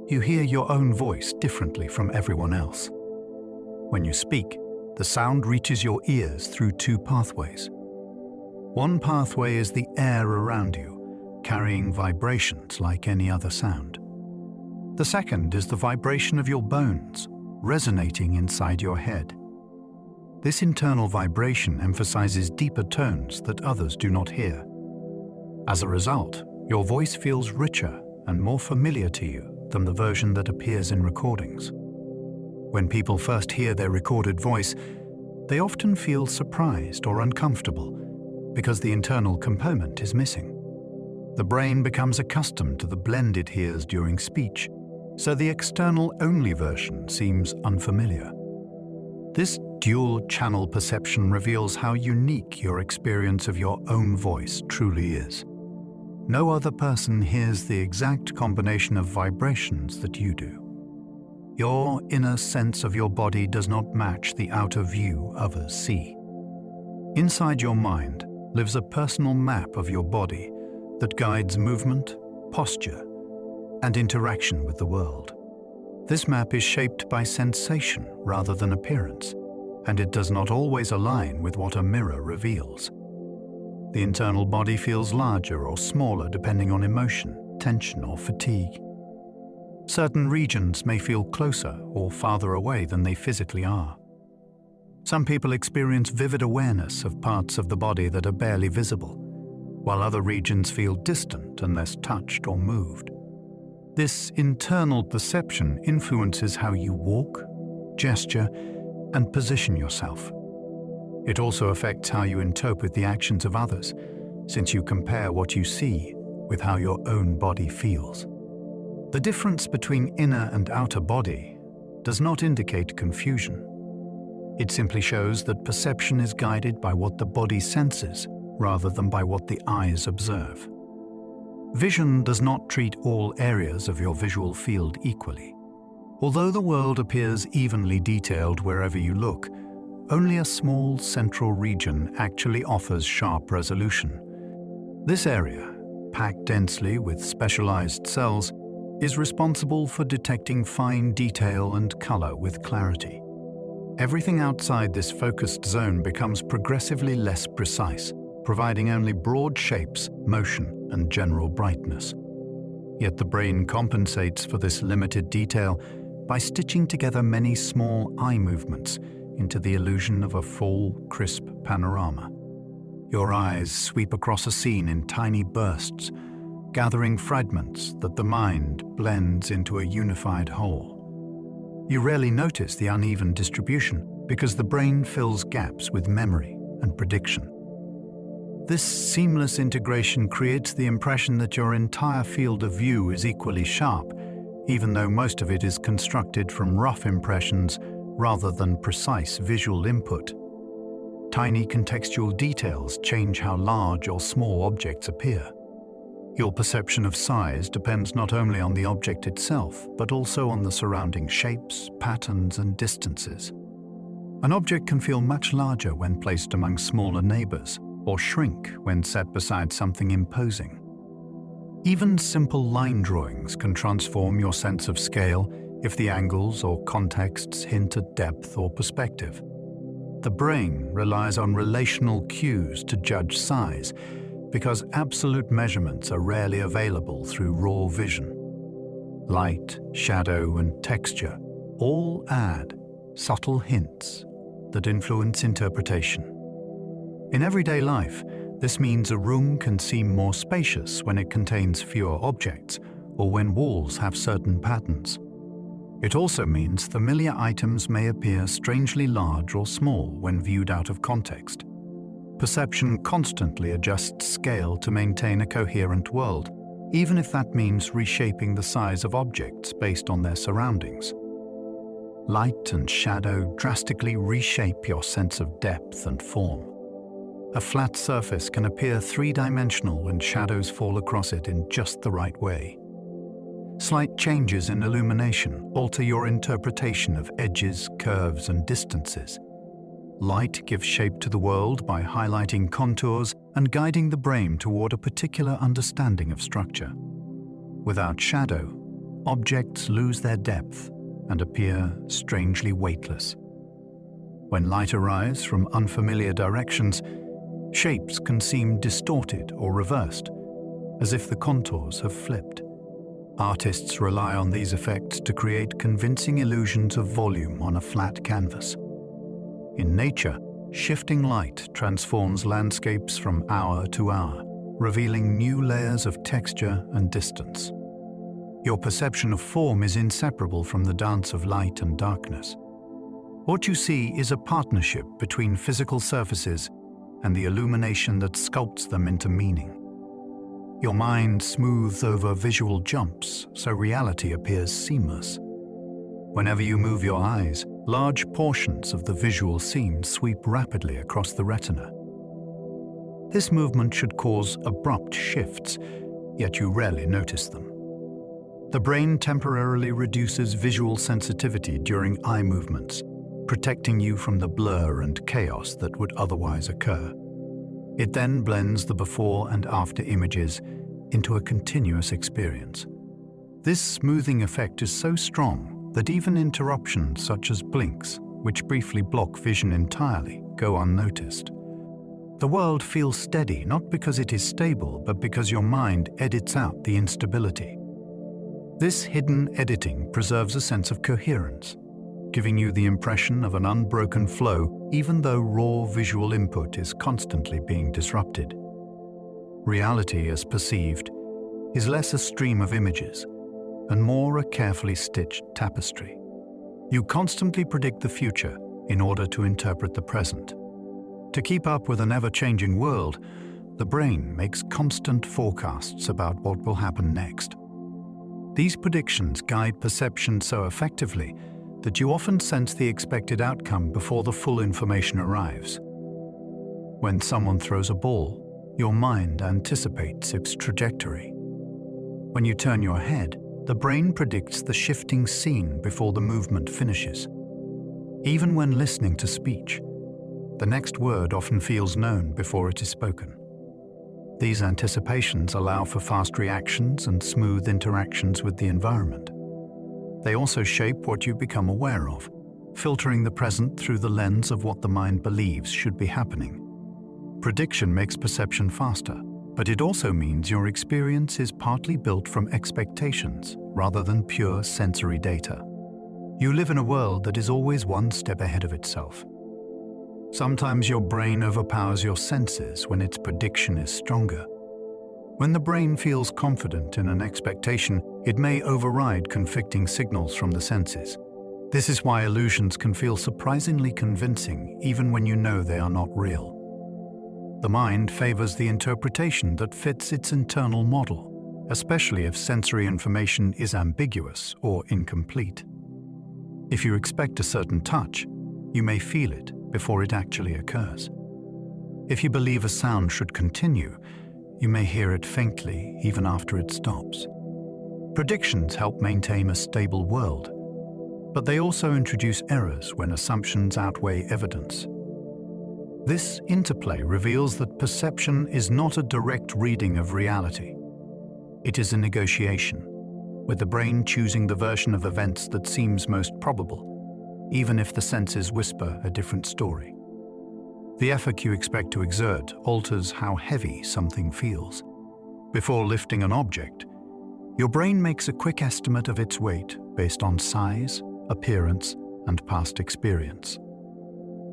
You hear your own voice differently from everyone else. When you speak, the sound reaches your ears through two pathways. One pathway is the air around you, carrying vibrations like any other sound. The second is the vibration of your bones, resonating inside your head. This internal vibration emphasizes deeper tones that others do not hear. As a result, your voice feels richer and more familiar to you than the version that appears in recordings. When people first hear their recorded voice, they often feel surprised or uncomfortable because the internal component is missing. The brain becomes accustomed to the blend it hears during speech, so the external-only version seems unfamiliar. This dual-channel perception reveals how unique your experience of your own voice truly is. No other person hears the exact combination of vibrations that you do. Your inner sense of your body does not match the outer view others see. Inside your mind lives a personal map of your body that guides movement, posture, and interaction with the world. This map is shaped by sensation rather than appearance, and it does not always align with what a mirror reveals. The internal body feels larger or smaller depending on emotion, tension, or fatigue. Certain regions may feel closer or farther away than they physically are. Some people experience vivid awareness of parts of the body that are barely visible, while other regions feel distant unless touched or moved. This internal perception influences how you walk, gesture, and position yourself. It also affects how you interpret the actions of others, since you compare what you see with how your own body feels. The difference between inner and outer body does not indicate confusion. It simply shows that perception is guided by what the body senses rather than by what the eyes observe. Vision does not treat all areas of your visual field equally. Although the world appears evenly detailed wherever you look, only a small central region actually offers sharp resolution. This area, packed densely with specialized cells, is responsible for detecting fine detail and color with clarity. Everything outside this focused zone becomes progressively less precise, providing only broad shapes, motion, and general brightness. Yet the brain compensates for this limited detail by stitching together many small eye movements into the illusion of a full, crisp panorama. Your eyes sweep across a scene in tiny bursts, gathering fragments that the mind blends into a unified whole. You rarely notice the uneven distribution because the brain fills gaps with memory and prediction. This seamless integration creates the impression that your entire field of view is equally sharp, even though most of it is constructed from rough impressions rather than precise visual input. Tiny contextual details change how large or small objects appear. Your perception of size depends not only on the object itself, but also on the surrounding shapes, patterns, and distances. An object can feel much larger when placed among smaller neighbors, or shrink when set beside something imposing. Even simple line drawings can transform your sense of scale if the angles or contexts hint at depth or perspective. The brain relies on relational cues to judge size because absolute measurements are rarely available through raw vision. Light, shadow, and texture all add subtle hints that influence interpretation. In everyday life, this means a room can seem more spacious when it contains fewer objects or when walls have certain patterns. It also means familiar items may appear strangely large or small when viewed out of context. Perception constantly adjusts scale to maintain a coherent world, even if that means reshaping the size of objects based on their surroundings. Light and shadow drastically reshape your sense of depth and form. A flat surface can appear three-dimensional when shadows fall across it in just the right way. Slight changes in illumination alter your interpretation of edges, curves, and distances. Light gives shape to the world by highlighting contours and guiding the brain toward a particular understanding of structure. Without shadow, objects lose their depth and appear strangely weightless. When light arrives from unfamiliar directions, shapes can seem distorted or reversed, as if the contours have flipped. Artists rely on these effects to create convincing illusions of volume on a flat canvas. In nature, shifting light transforms landscapes from hour to hour, revealing new layers of texture and distance. Your perception of form is inseparable from the dance of light and darkness. What you see is a partnership between physical surfaces and the illumination that sculpts them into meaning. Your mind smooths over visual jumps, so reality appears seamless. Whenever you move your eyes, large portions of the visual scene sweep rapidly across the retina. This movement should cause abrupt shifts, yet you rarely notice them. The brain temporarily reduces visual sensitivity during eye movements, protecting you from the blur and chaos that would otherwise occur. It then blends the before and after images into a continuous experience. This smoothing effect is so strong that even interruptions such as blinks, which briefly block vision entirely, go unnoticed. The world feels steady not because it is stable, but because your mind edits out the instability. This hidden editing preserves a sense of coherence, giving you the impression of an unbroken flow even though raw visual input is constantly being disrupted. Reality, as perceived, is less a stream of images and more a carefully stitched tapestry. You constantly predict the future in order to interpret the present. To keep up with an ever-changing world, the brain makes constant forecasts about what will happen next. These predictions guide perception so effectively that you often sense the expected outcome before the full information arrives. When someone throws a ball, your mind anticipates its trajectory. When you turn your head, the brain predicts the shifting scene before the movement finishes. Even when listening to speech, the next word often feels known before it is spoken. These anticipations allow for fast reactions and smooth interactions with the environment. They also shape what you become aware of, filtering the present through the lens of what the mind believes should be happening. Prediction makes perception faster, but it also means your experience is partly built from expectations rather than pure sensory data. You live in a world that is always one step ahead of itself. Sometimes your brain overpowers your senses when its prediction is stronger. When the brain feels confident in an expectation, it may override conflicting signals from the senses. This is why illusions can feel surprisingly convincing even when you know they are not real. The mind favors the interpretation that fits its internal model, especially if sensory information is ambiguous or incomplete. If you expect a certain touch, you may feel it before it actually occurs. If you believe a sound should continue, you may hear it faintly even after it stops. Predictions help maintain a stable world, but they also introduce errors when assumptions outweigh evidence. This interplay reveals that perception is not a direct reading of reality. It is a negotiation, with the brain choosing the version of events that seems most probable, even if the senses whisper a different story. The effort you expect to exert alters how heavy something feels. Before lifting an object, your brain makes a quick estimate of its weight based on size, appearance, and past experience.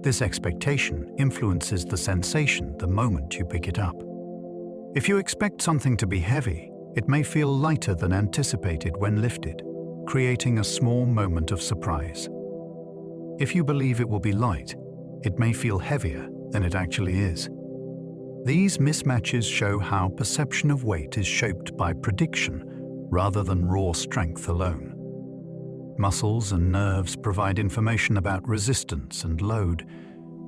This expectation influences the sensation the moment you pick it up. If you expect something to be heavy, it may feel lighter than anticipated when lifted, creating a small moment of surprise. If you believe it will be light, it may feel heavier than it actually is. These mismatches show how perception of weight is shaped by prediction rather than raw strength alone. Muscles and nerves provide information about resistance and load,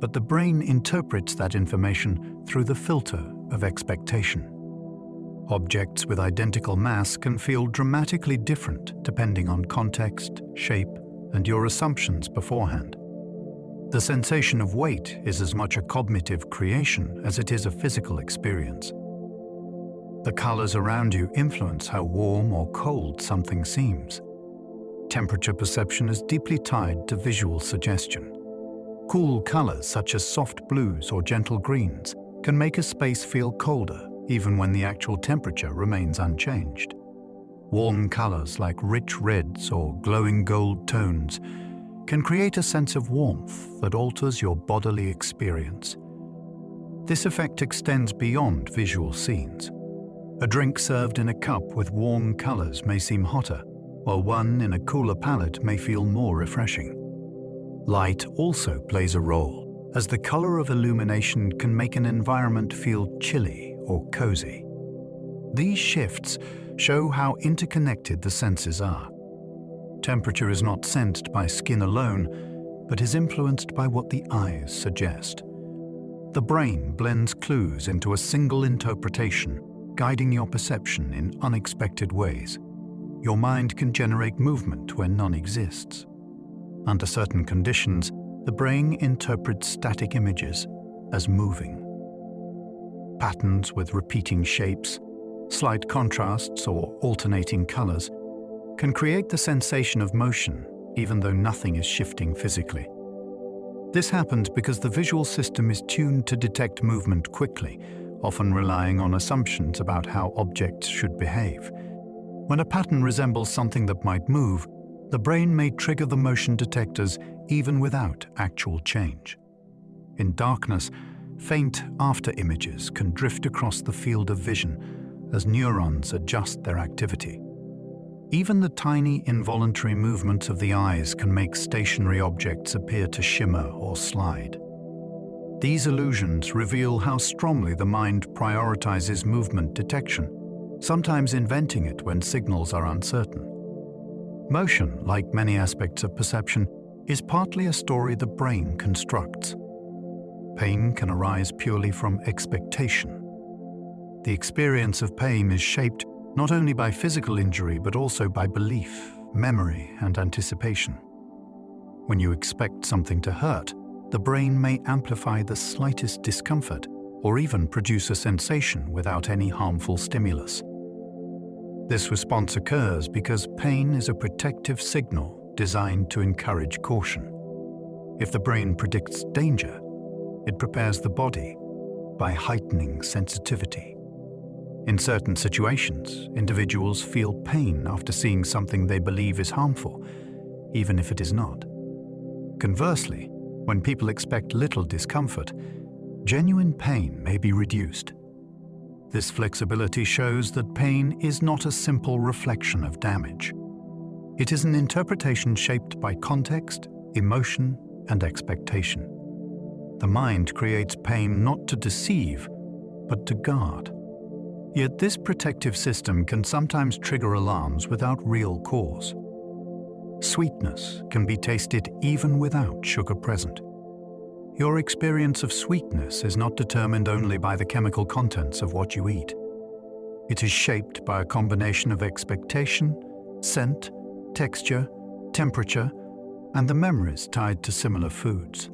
but the brain interprets that information through the filter of expectation. Objects with identical mass can feel dramatically different depending on context, shape, and your assumptions beforehand. The sensation of weight is as much a cognitive creation as it is a physical experience. The colors around you influence how warm or cold something seems. Temperature perception is deeply tied to visual suggestion. Cool colors such as soft blues or gentle greens can make a space feel colder even when the actual temperature remains unchanged. Warm colors like rich reds or glowing gold tones can create a sense of warmth that alters your bodily experience. This effect extends beyond visual scenes. A drink served in a cup with warm colors may seem hotter, while one in a cooler palette may feel more refreshing. Light also plays a role, as the color of illumination can make an environment feel chilly or cozy. These shifts show how interconnected the senses are. Temperature is not sensed by skin alone, but is influenced by what the eyes suggest. The brain blends clues into a single interpretation, guiding your perception in unexpected ways. Your mind can generate movement where none exists. Under certain conditions, the brain interprets static images as moving. Patterns with repeating shapes, slight contrasts or alternating colors can create the sensation of motion even though nothing is shifting physically. This happens because the visual system is tuned to detect movement quickly, often relying on assumptions about how objects should behave. When a pattern resembles something that might move, the brain may trigger the motion detectors even without actual change. In darkness, faint after-images can drift across the field of vision as neurons adjust their activity. Even the tiny involuntary movements of the eyes can make stationary objects appear to shimmer or slide. These illusions reveal how strongly the mind prioritizes movement detection, sometimes inventing it when signals are uncertain. Motion, like many aspects of perception, is partly a story the brain constructs. Pain can arise purely from expectation. The experience of pain is shaped not only by physical injury but also by belief, memory, and anticipation. When you expect something to hurt, the brain may amplify the slightest discomfort or even produce a sensation without any harmful stimulus. This response occurs because pain is a protective signal designed to encourage caution. If the brain predicts danger, it prepares the body by heightening sensitivity. In certain situations, individuals feel pain after seeing something they believe is harmful, even if it is not. Conversely, when people expect little discomfort, genuine pain may be reduced. This flexibility shows that pain is not a simple reflection of damage. It is an interpretation shaped by context, emotion, and expectation. The mind creates pain not to deceive, but to guard. Yet this protective system can sometimes trigger alarms without real cause. Sweetness can be tasted even without sugar present. Your experience of sweetness is not determined only by the chemical contents of what you eat. It is shaped by a combination of expectation, scent, texture, temperature, and the memories tied to similar foods.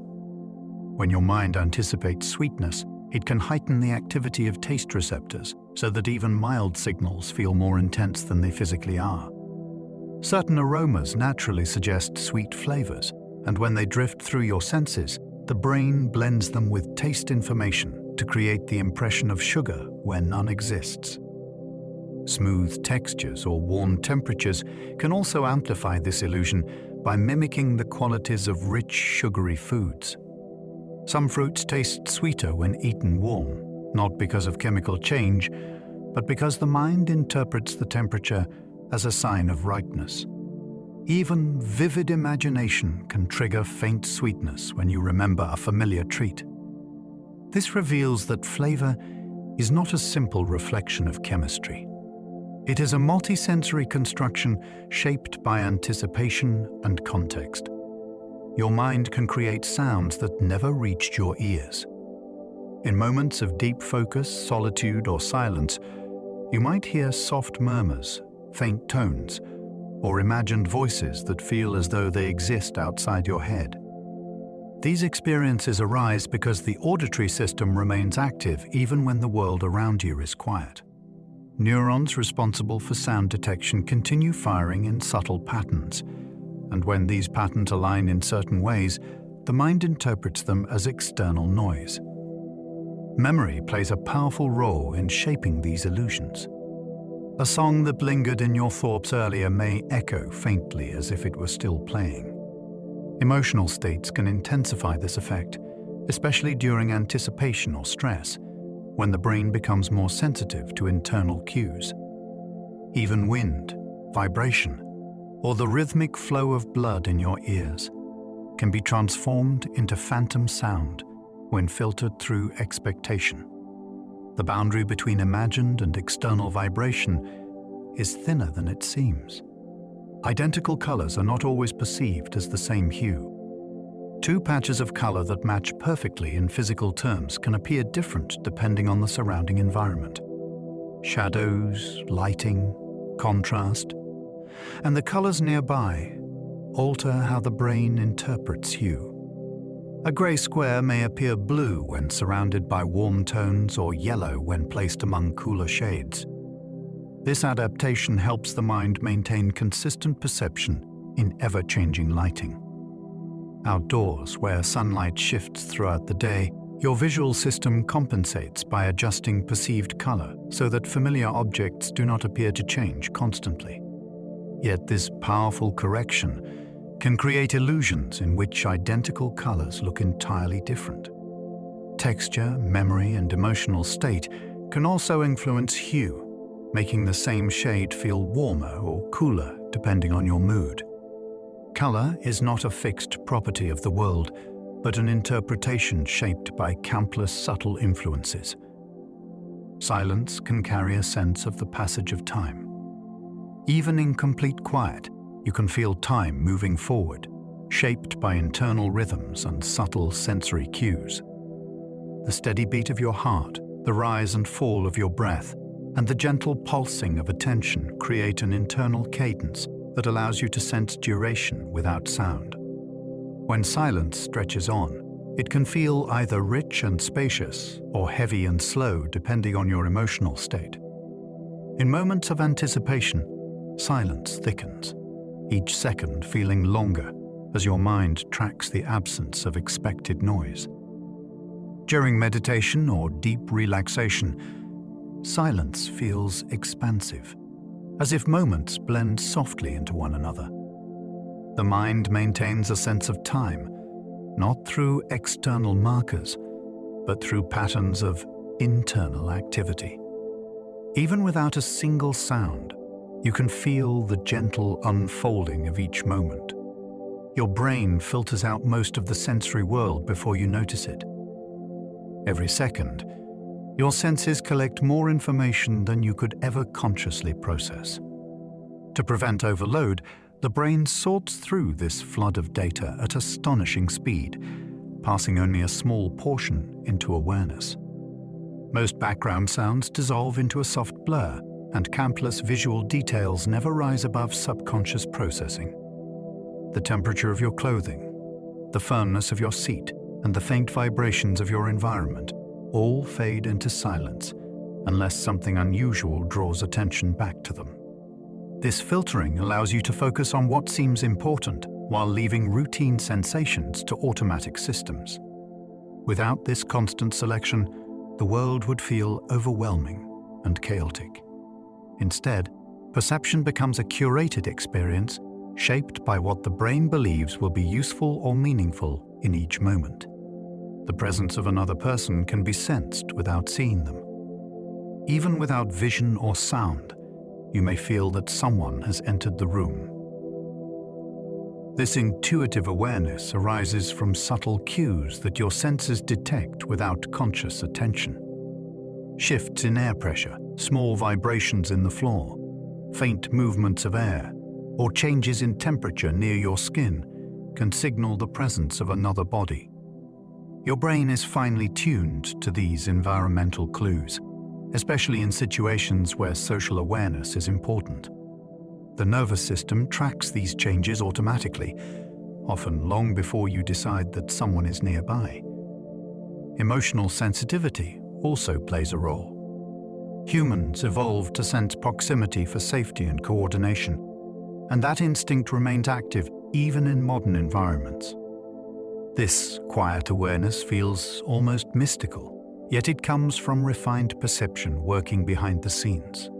When your mind anticipates sweetness, it can heighten the activity of taste receptors so that even mild signals feel more intense than they physically are. Certain aromas naturally suggest sweet flavors, and when they drift through your senses, the brain blends them with taste information to create the impression of sugar where none exists. Smooth textures or warm temperatures can also amplify this illusion by mimicking the qualities of rich, sugary foods. Some fruits taste sweeter when eaten warm, not because of chemical change, but because the mind interprets the temperature as a sign of ripeness. Even vivid imagination can trigger faint sweetness when you remember a familiar treat. This reveals that flavor is not a simple reflection of chemistry. It is a multisensory construction shaped by anticipation and context. Your mind can create sounds that never reached your ears. In moments of deep focus, solitude, or silence, You might hear soft murmurs, faint tones, or imagined voices that feel as though they exist outside your head. These experiences arise because the auditory system remains active even when the world around you is quiet. Neurons responsible for sound detection continue firing in subtle patterns, and when these patterns align in certain ways, the mind interprets them as external noise. Memory plays a powerful role in shaping these illusions. A song that lingered in your thoughts earlier may echo faintly as if it were still playing. Emotional states can intensify this effect, especially during anticipation or stress, when the brain becomes more sensitive to internal cues. Even wind, vibration, or the rhythmic flow of blood in your ears can be transformed into phantom sound when filtered through expectation. The boundary between imagined and external vibration is thinner than it seems. Identical colors are not always perceived as the same hue. Two patches of color that match perfectly in physical terms can appear different depending on the surrounding environment. Shadows, lighting, contrast, and the colors nearby alter how the brain interprets hue. A gray square may appear blue when surrounded by warm tones or yellow when placed among cooler shades. This adaptation helps the mind maintain consistent perception in ever-changing lighting. Outdoors, where sunlight shifts throughout the day, your visual system compensates by adjusting perceived color so that familiar objects do not appear to change constantly. Yet this powerful correction can create illusions in which identical colors look entirely different. Texture, memory, and emotional state can also influence hue, making the same shade feel warmer or cooler depending on your mood. Color is not a fixed property of the world, but an interpretation shaped by countless subtle influences. Silence can carry a sense of the passage of time. Even in complete quiet, you can feel time moving forward, shaped by internal rhythms and subtle sensory cues. The steady beat of your heart, the rise and fall of your breath, and the gentle pulsing of attention create an internal cadence that allows you to sense duration without sound. When silence stretches on, it can feel either rich and spacious or heavy and slow depending on your emotional state. In moments of anticipation, silence thickens, each second feeling longer as your mind tracks the absence of expected noise. During meditation or deep relaxation, silence feels expansive, as if moments blend softly into one another. The mind maintains a sense of time, not through external markers, but through patterns of internal activity. Even without a single sound, you can feel the gentle unfolding of each moment. Your brain filters out most of the sensory world before you notice it. Every second, your senses collect more information than you could ever consciously process. To prevent overload, the brain sorts through this flood of data at astonishing speed, passing only a small portion into awareness. Most background sounds dissolve into a soft blur, and countless visual details never rise above subconscious processing. The temperature of your clothing, the firmness of your seat, and the faint vibrations of your environment all fade into silence unless something unusual draws attention back to them. This filtering allows you to focus on what seems important while leaving routine sensations to automatic systems. Without this constant selection, the world would feel overwhelming and chaotic. Instead, perception becomes a curated experience shaped by what the brain believes will be useful or meaningful in each moment. The presence of another person can be sensed without seeing them. Even without vision or sound, you may feel that someone has entered the room. This intuitive awareness arises from subtle cues that your senses detect without conscious attention. Shifts in air pressure, small vibrations in the floor, faint movements of air, or changes in temperature near your skin can signal the presence of another body. Your brain is finely tuned to these environmental clues, especially in situations where social awareness is important. The nervous system tracks these changes automatically, often long before you decide that someone is nearby. Emotional sensitivity also plays a role. Humans evolved to sense proximity for safety and coordination, and that instinct remains active even in modern environments. This quiet awareness feels almost mystical, yet it comes from refined perception working behind the scenes.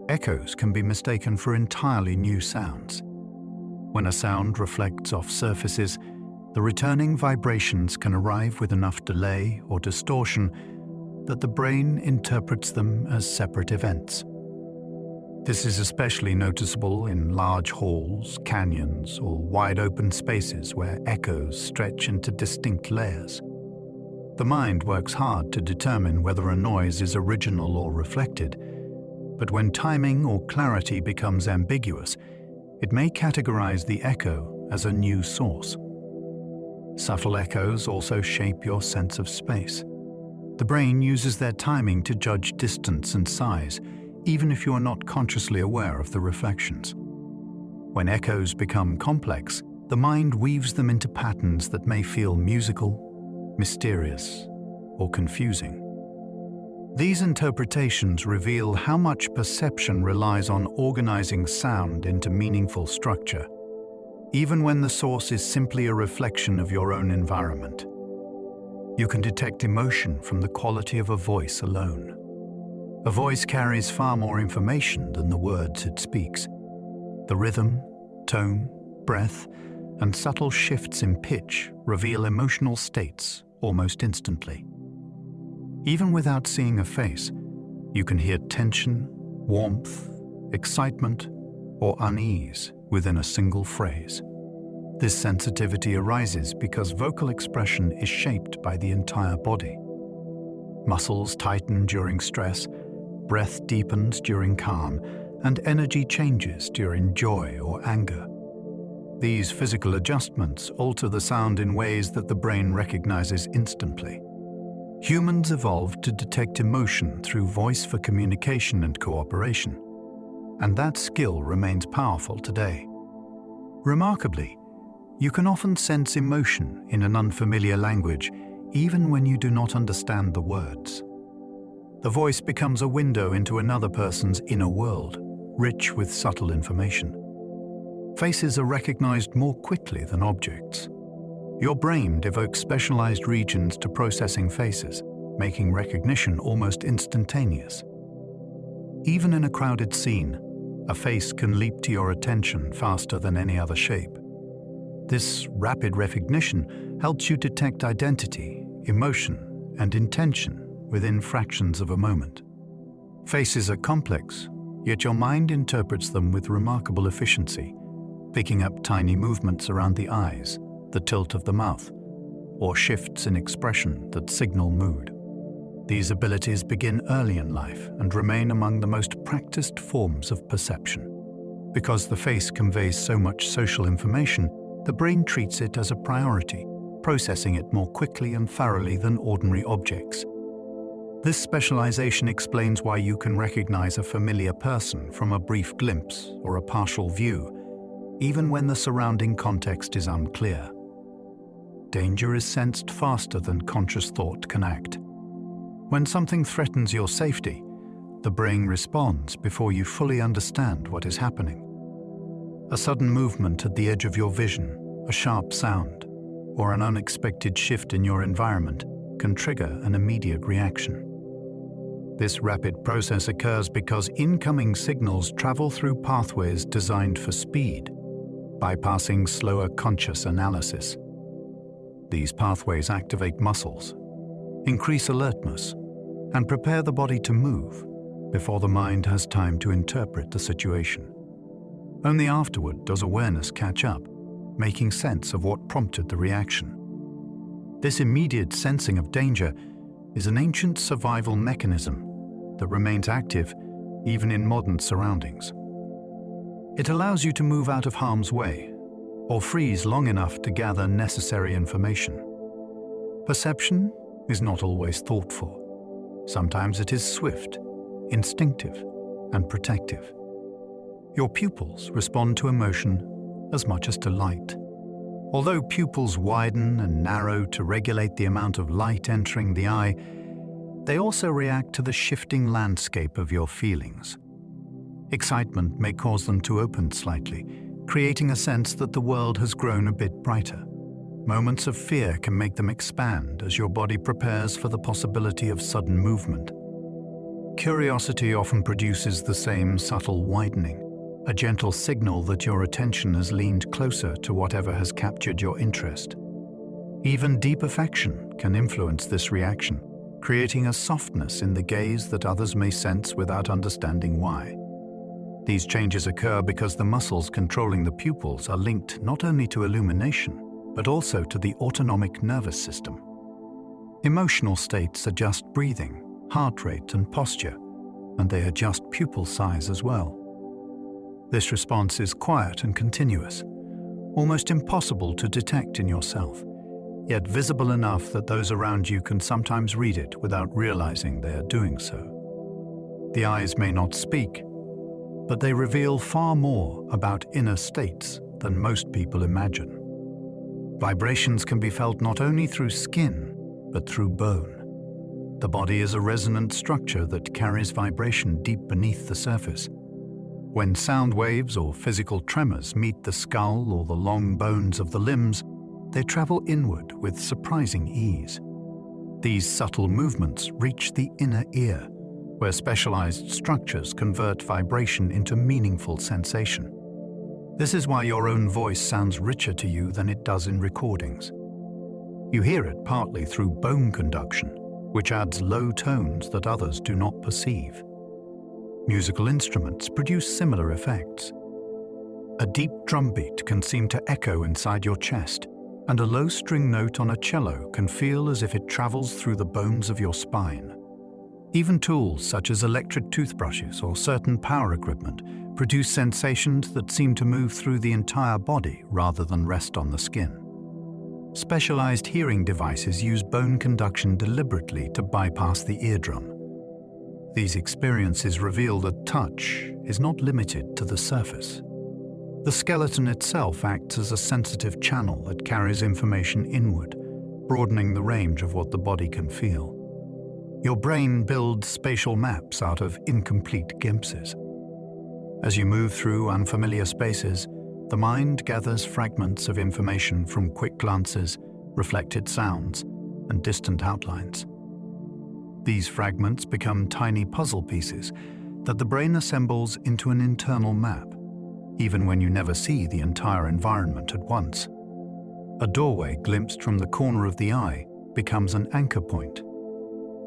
Echoes can be mistaken for entirely new sounds. When a sound reflects off surfaces, the returning vibrations can arrive with enough delay or distortion that the brain interprets them as separate events. This is especially noticeable in large halls, canyons, or wide-open spaces where echoes stretch into distinct layers. The mind works hard to determine whether a noise is original or reflected, but when timing or clarity becomes ambiguous, it may categorize the echo as a new source. Subtle echoes also shape your sense of space. The brain uses their timing to judge distance and size, even if you are not consciously aware of the reflections. When echoes become complex, the mind weaves them into patterns that may feel musical, mysterious, or confusing. These interpretations reveal how much perception relies on organizing sound into meaningful structure, even when the source is simply a reflection of your own environment. You can detect emotion from the quality of a voice alone. A voice carries far more information than the words it speaks. The rhythm, tone, breath, and subtle shifts in pitch reveal emotional states almost instantly. Even without seeing a face, you can hear tension, warmth, excitement, or unease within a single phrase. This sensitivity arises because vocal expression is shaped by the entire body. Muscles tighten during stress, breath deepens during calm, and energy changes during joy or anger. These physical adjustments alter the sound in ways that the brain recognizes instantly. Humans evolved to detect emotion through voice for communication and cooperation, and that skill remains powerful today. Remarkably, you can often sense emotion in an unfamiliar language, even when you do not understand the words. The voice becomes a window into another person's inner world, rich with subtle information. Faces are recognized more quickly than objects. Your brain devotes specialized regions to processing faces, making recognition almost instantaneous. Even in a crowded scene, a face can leap to your attention faster than any other shape. This rapid recognition helps you detect identity, emotion, and intention within fractions of a moment. Faces are complex, yet your mind interprets them with remarkable efficiency, picking up tiny movements around the eyes, the tilt of the mouth, or shifts in expression that signal mood. These abilities begin early in life and remain among the most practiced forms of perception. Because the face conveys so much social information, the brain treats it as a priority, processing it more quickly and thoroughly than ordinary objects. This specialization explains why you can recognize a familiar person from a brief glimpse or a partial view, even when the surrounding context is unclear. Danger is sensed faster than conscious thought can act. When something threatens your safety, the brain responds before you fully understand what is happening. A sudden movement at the edge of your vision, a sharp sound, or an unexpected shift in your environment can trigger an immediate reaction. This rapid process occurs because incoming signals travel through pathways designed for speed, bypassing slower conscious analysis. These pathways activate muscles, increase alertness, and prepare the body to move before the mind has time to interpret the situation. Only afterward does awareness catch up, making sense of what prompted the reaction. This immediate sensing of danger is an ancient survival mechanism that remains active even in modern surroundings. It allows you to move out of harm's way or freeze long enough to gather necessary information. Perception is not always thoughtful. Sometimes it is swift, instinctive, and protective. Your pupils respond to emotion as much as to light. Although pupils widen and narrow to regulate the amount of light entering the eye, they also react to the shifting landscape of your feelings. Excitement may cause them to open slightly, creating a sense that the world has grown a bit brighter. Moments of fear can make them expand as your body prepares for the possibility of sudden movement. Curiosity often produces the same subtle widening, a gentle signal that your attention has leaned closer to whatever has captured your interest. Even deep affection can influence this reaction, creating a softness in the gaze that others may sense without understanding why. These changes occur because the muscles controlling the pupils are linked not only to illumination, but also to the autonomic nervous system. Emotional states adjust breathing, heart rate, and posture, and they adjust pupil size as well. This response is quiet and continuous, almost impossible to detect in yourself, yet visible enough that those around you can sometimes read it without realizing they are doing so. The eyes may not speak, but they reveal far more about inner states than most people imagine. Vibrations can be felt not only through skin, but through bone. The body is a resonant structure that carries vibration deep beneath the surface. When sound waves or physical tremors meet the skull or the long bones of the limbs, they travel inward with surprising ease. These subtle movements reach the inner ear, where specialized structures convert vibration into meaningful sensation. This is why your own voice sounds richer to you than it does in recordings. You hear it partly through bone conduction, which adds low tones that others do not perceive. Musical instruments produce similar effects. A deep drumbeat can seem to echo inside your chest, and a low string note on a cello can feel as if it travels through the bones of your spine. Even tools such as electric toothbrushes or certain power equipment produce sensations that seem to move through the entire body rather than rest on the skin. Specialized hearing devices use bone conduction deliberately to bypass the eardrum. These experiences reveal that touch is not limited to the surface. The skeleton itself acts as a sensitive channel that carries information inward, broadening the range of what the body can feel. Your brain builds spatial maps out of incomplete glimpses. As you move through unfamiliar spaces, the mind gathers fragments of information from quick glances, reflected sounds, and distant outlines. These fragments become tiny puzzle pieces that the brain assembles into an internal map, even when you never see the entire environment at once. A doorway glimpsed from the corner of the eye becomes an anchor point.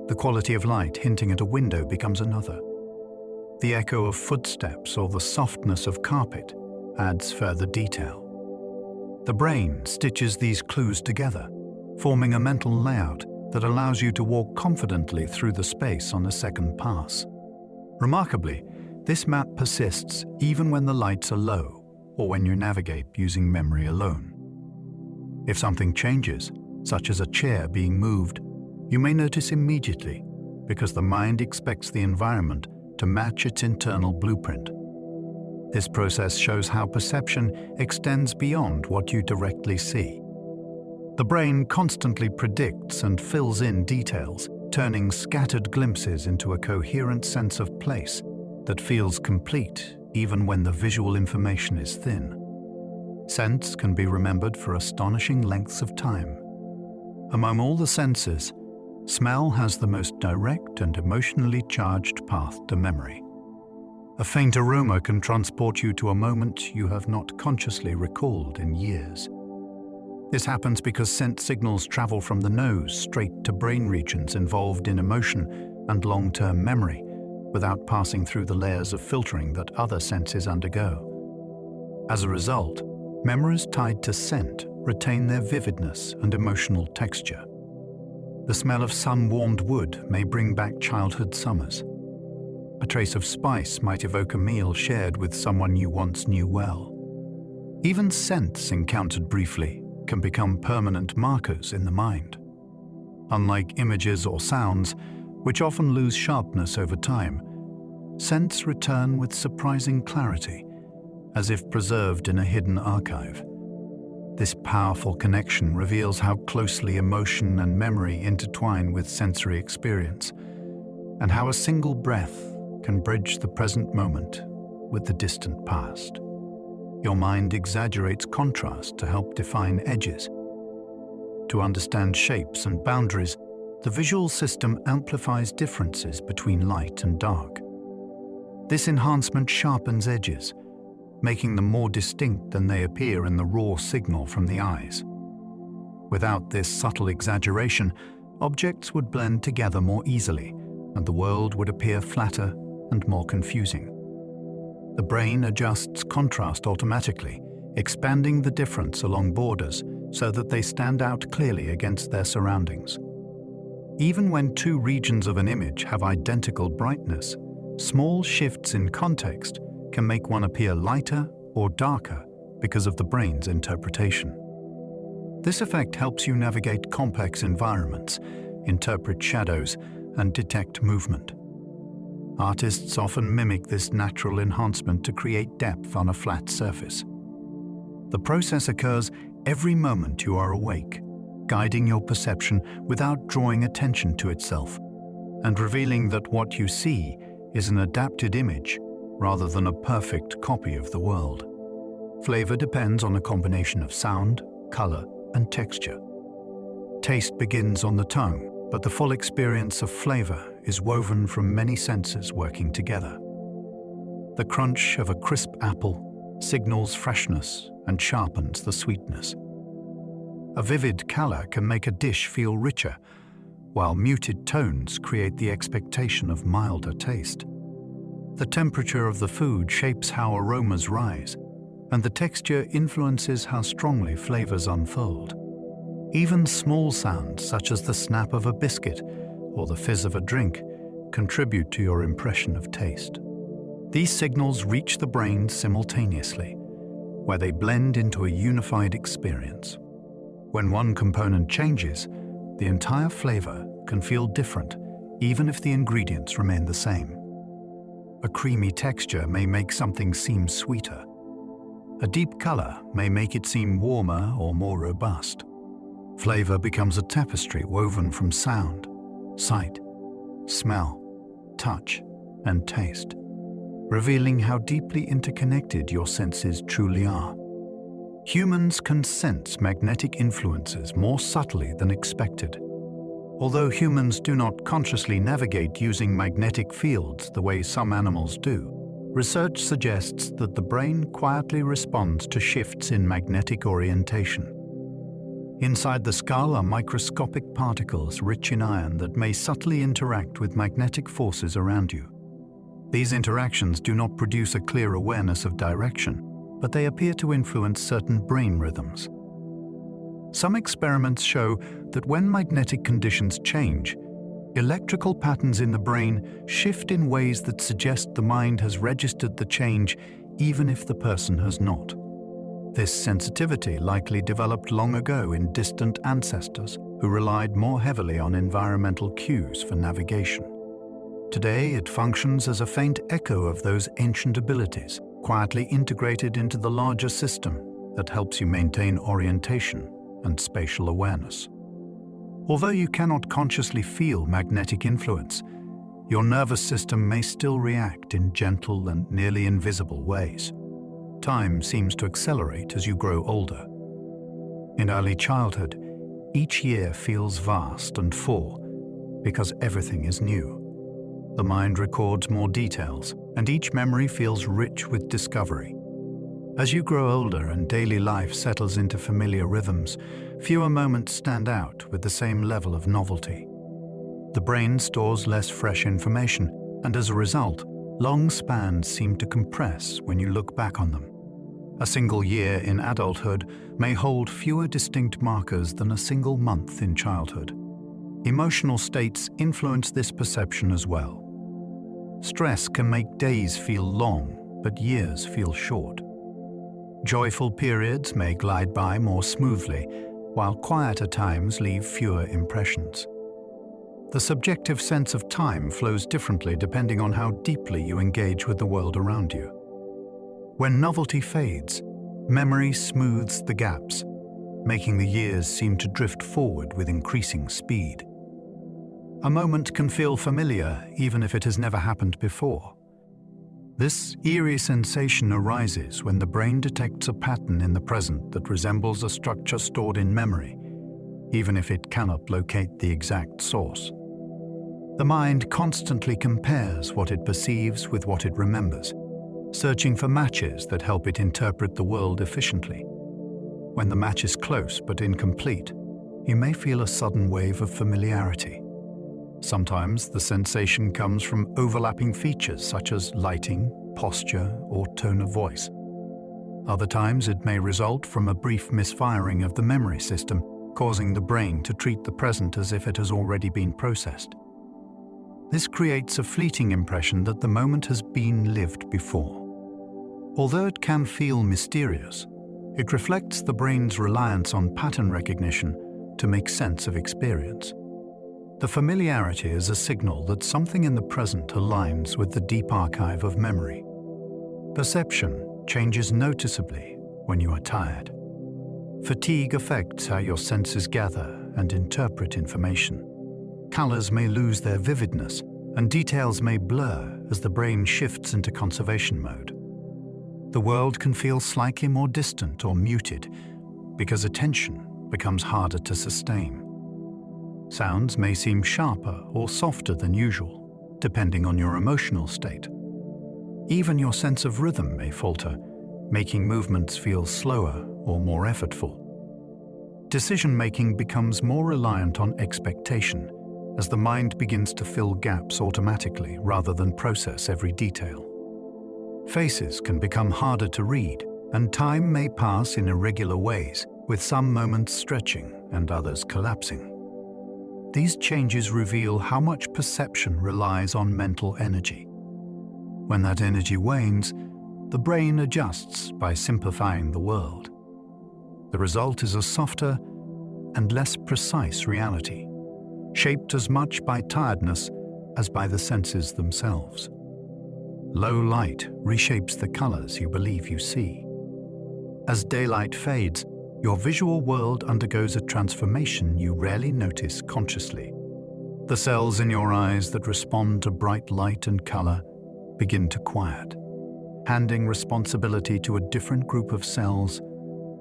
The quality of light hinting at a window becomes another. The echo of footsteps or the softness of carpet adds further detail. The brain stitches these clues together, forming a mental layout that allows you to walk confidently through the space on a second pass. Remarkably, this map persists even when the lights are low or when you navigate using memory alone. If something changes, such as a chair being moved, you may notice immediately because the mind expects the environment to match its internal blueprint. This process shows how perception extends beyond what you directly see. The brain constantly predicts and fills in details, turning scattered glimpses into a coherent sense of place that feels complete even when the visual information is thin. Scents can be remembered for astonishing lengths of time. Among all the senses, smell has the most direct and emotionally charged path to memory. A faint aroma can transport you to a moment you have not consciously recalled in years. This happens because scent signals travel from the nose straight to brain regions involved in emotion and long-term memory, without passing through the layers of filtering that other senses undergo. As a result, memories tied to scent retain their vividness and emotional texture. The smell of sun-warmed wood may bring back childhood summers. A trace of spice might evoke a meal shared with someone you once knew well. Even scents encountered briefly can become permanent markers in the mind. Unlike images or sounds, which often lose sharpness over time, scents return with surprising clarity, as if preserved in a hidden archive. This powerful connection reveals how closely emotion and memory intertwine with sensory experience, and how a single breath can bridge the present moment with the distant past. Your mind exaggerates contrast to help define edges. To understand shapes and boundaries, the visual system amplifies differences between light and dark. This enhancement sharpens edges, making them more distinct than they appear in the raw signal from the eyes. Without this subtle exaggeration, objects would blend together more easily, and the world would appear flatter and more confusing. The brain adjusts contrast automatically, expanding the difference along borders so that they stand out clearly against their surroundings. Even when two regions of an image have identical brightness, small shifts in context can make one appear lighter or darker because of the brain's interpretation. This effect helps you navigate complex environments, interpret shadows, and detect movement. Artists often mimic this natural enhancement to create depth on a flat surface. The process occurs every moment you are awake, guiding your perception without drawing attention to itself, and revealing that what you see is an adapted image rather than a perfect copy of the world. Flavor depends on a combination of sound, color, and texture. Taste begins on the tongue, but the full experience of flavor is woven from many senses working together. The crunch of a crisp apple signals freshness and sharpens the sweetness. A vivid color can make a dish feel richer, while muted tones create the expectation of milder taste. The temperature of the food shapes how aromas rise, and the texture influences how strongly flavors unfold. Even small sounds, such as the snap of a biscuit or the fizz of a drink, contribute to your impression of taste. These signals reach the brain simultaneously, where they blend into a unified experience. When one component changes, the entire flavor can feel different, even if the ingredients remain the same. A creamy texture may make something seem sweeter. A deep color may make it seem warmer or more robust. Flavor becomes a tapestry woven from sound, sight, smell, touch, and taste, revealing how deeply interconnected your senses truly are. Humans can sense magnetic influences more subtly than expected. Although humans do not consciously navigate using magnetic fields the way some animals do, research suggests that the brain quietly responds to shifts in magnetic orientation. Inside the skull are microscopic particles rich in iron that may subtly interact with magnetic forces around you. These interactions do not produce a clear awareness of direction, but they appear to influence certain brain rhythms. Some experiments show that when magnetic conditions change, electrical patterns in the brain shift in ways that suggest the mind has registered the change even if the person has not. This sensitivity likely developed long ago in distant ancestors who relied more heavily on environmental cues for navigation. Today, it functions as a faint echo of those ancient abilities, quietly integrated into the larger system that helps you maintain orientation and spatial awareness. Although you cannot consciously feel magnetic influence, your nervous system may still react in gentle and nearly invisible ways. Time seems to accelerate as you grow older. In early childhood, each year feels vast and full because everything is new. The mind records more details, and each memory feels rich with discovery. As you grow older and daily life settles into familiar rhythms, fewer moments stand out with the same level of novelty. The brain stores less fresh information, and as a result, long spans seem to compress when you look back on them. A single year in adulthood may hold fewer distinct markers than a single month in childhood. Emotional states influence this perception as well. Stress can make days feel long, but years feel short. Joyful periods may glide by more smoothly, while quieter times leave fewer impressions. The subjective sense of time flows differently depending on how deeply you engage with the world around you. When novelty fades, memory smooths the gaps, making the years seem to drift forward with increasing speed. A moment can feel familiar even if it has never happened before. This eerie sensation arises when the brain detects a pattern in the present that resembles a structure stored in memory, even if it cannot locate the exact source. The mind constantly compares what it perceives with what it remembers, searching for matches that help it interpret the world efficiently. When the match is close but incomplete, you may feel a sudden wave of familiarity. Sometimes the sensation comes from overlapping features such as lighting, posture, or tone of voice. Other times it may result from a brief misfiring of the memory system, causing the brain to treat the present as if it has already been processed. This creates a fleeting impression that the moment has been lived before. Although it can feel mysterious, it reflects the brain's reliance on pattern recognition to make sense of experience. The familiarity is a signal that something in the present aligns with the deep archive of memory. Perception changes noticeably when you are tired. Fatigue affects how your senses gather and interpret information. Colors may lose their vividness, and details may blur as the brain shifts into conservation mode. The world can feel slightly more distant or muted because attention becomes harder to sustain. Sounds may seem sharper or softer than usual, depending on your emotional state. Even your sense of rhythm may falter, making movements feel slower or more effortful. Decision-making becomes more reliant on expectation, as the mind begins to fill gaps automatically rather than process every detail. Faces can become harder to read, and time may pass in irregular ways, with some moments stretching and others collapsing. These changes reveal how much perception relies on mental energy. When that energy wanes, the brain adjusts by simplifying the world. The result is a softer and less precise reality, shaped as much by tiredness as by the senses themselves. Low light reshapes the colors you believe you see. As daylight fades, your visual world undergoes a transformation you rarely notice consciously. The cells in your eyes that respond to bright light and color begin to quiet, handing responsibility to a different group of cells,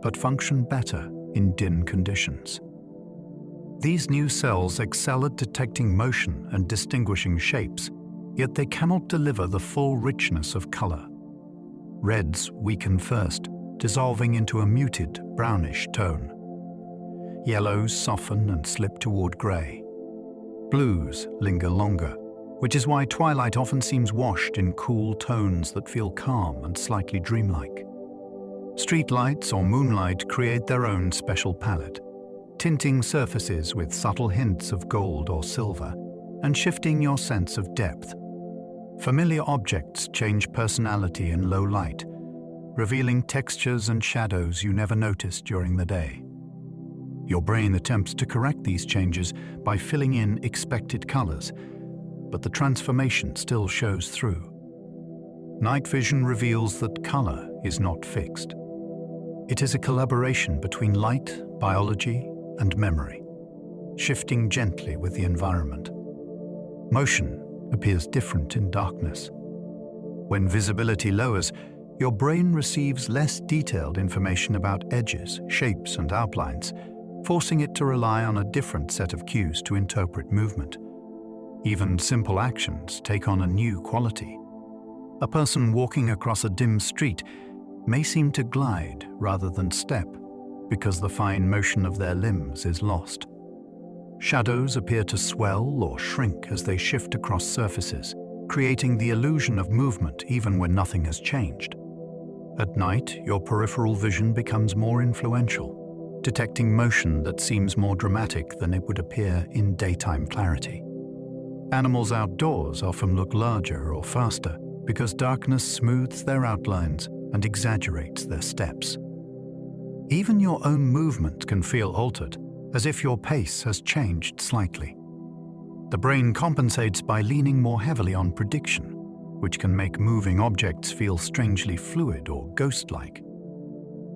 but function better in dim conditions. These new cells excel at detecting motion and distinguishing shapes, yet they cannot deliver the full richness of color. Reds weaken first, dissolving into a muted, brownish tone. Yellows soften and slip toward gray. Blues linger longer, which is why twilight often seems washed in cool tones that feel calm and slightly dreamlike. Street lights or moonlight create their own special palette, tinting surfaces with subtle hints of gold or silver and shifting your sense of depth. Familiar objects change personality in low light, revealing textures and shadows you never noticed during the day. Your brain attempts to correct these changes by filling in expected colors, but the transformation still shows through. Night vision reveals that color is not fixed. It is a collaboration between light, biology, and memory, shifting gently with the environment. Motion appears different in darkness. When visibility lowers, your brain receives less detailed information about edges, shapes, and outlines, forcing it to rely on a different set of cues to interpret movement. Even simple actions take on a new quality. A person walking across a dim street may seem to glide rather than step, because the fine motion of their limbs is lost. Shadows appear to swell or shrink as they shift across surfaces, creating the illusion of movement even when nothing has changed. At night, your peripheral vision becomes more influential, detecting motion that seems more dramatic than it would appear in daytime clarity. Animals outdoors often look larger or faster because darkness smooths their outlines and exaggerates their steps. Even your own movement can feel altered, as if your pace has changed slightly. The brain compensates by leaning more heavily on prediction, which can make moving objects feel strangely fluid or ghost-like.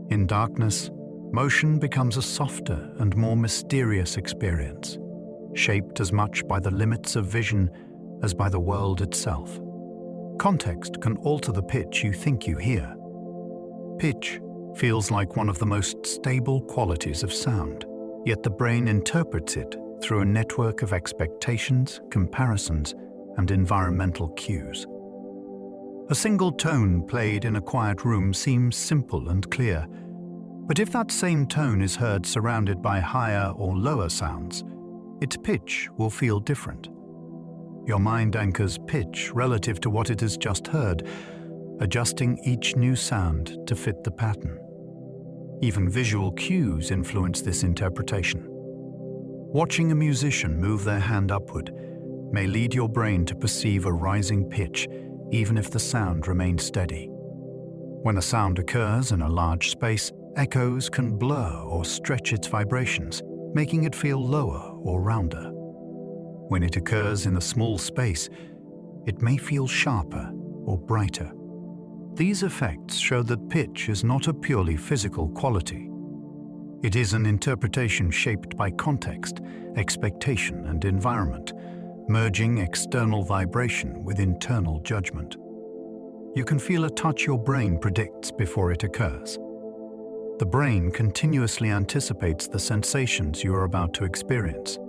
In darkness, motion becomes a softer and more mysterious experience, shaped as much by the limits of vision as by the world itself. Context can alter the pitch you think you hear. Pitch feels like one of the most stable qualities of sound, yet the brain interprets it through a network of expectations, comparisons, and environmental cues. A single tone played in a quiet room seems simple and clear, but if that same tone is heard surrounded by higher or lower sounds, its pitch will feel different. Your mind anchors pitch relative to what it has just heard, adjusting each new sound to fit the pattern. Even visual cues influence this interpretation. Watching a musician move their hand upward may lead your brain to perceive a rising pitch, even if the sound remains steady. When a sound occurs in a large space, echoes can blur or stretch its vibrations, making it feel lower or rounder. When it occurs in a small space, it may feel sharper or brighter. These effects show that pitch is not a purely physical quality. It is an interpretation shaped by context, expectation, and environment, merging external vibration with internal judgment. You can feel a touch your brain predicts before it occurs. The brain continuously anticipates the sensations you are about to experience,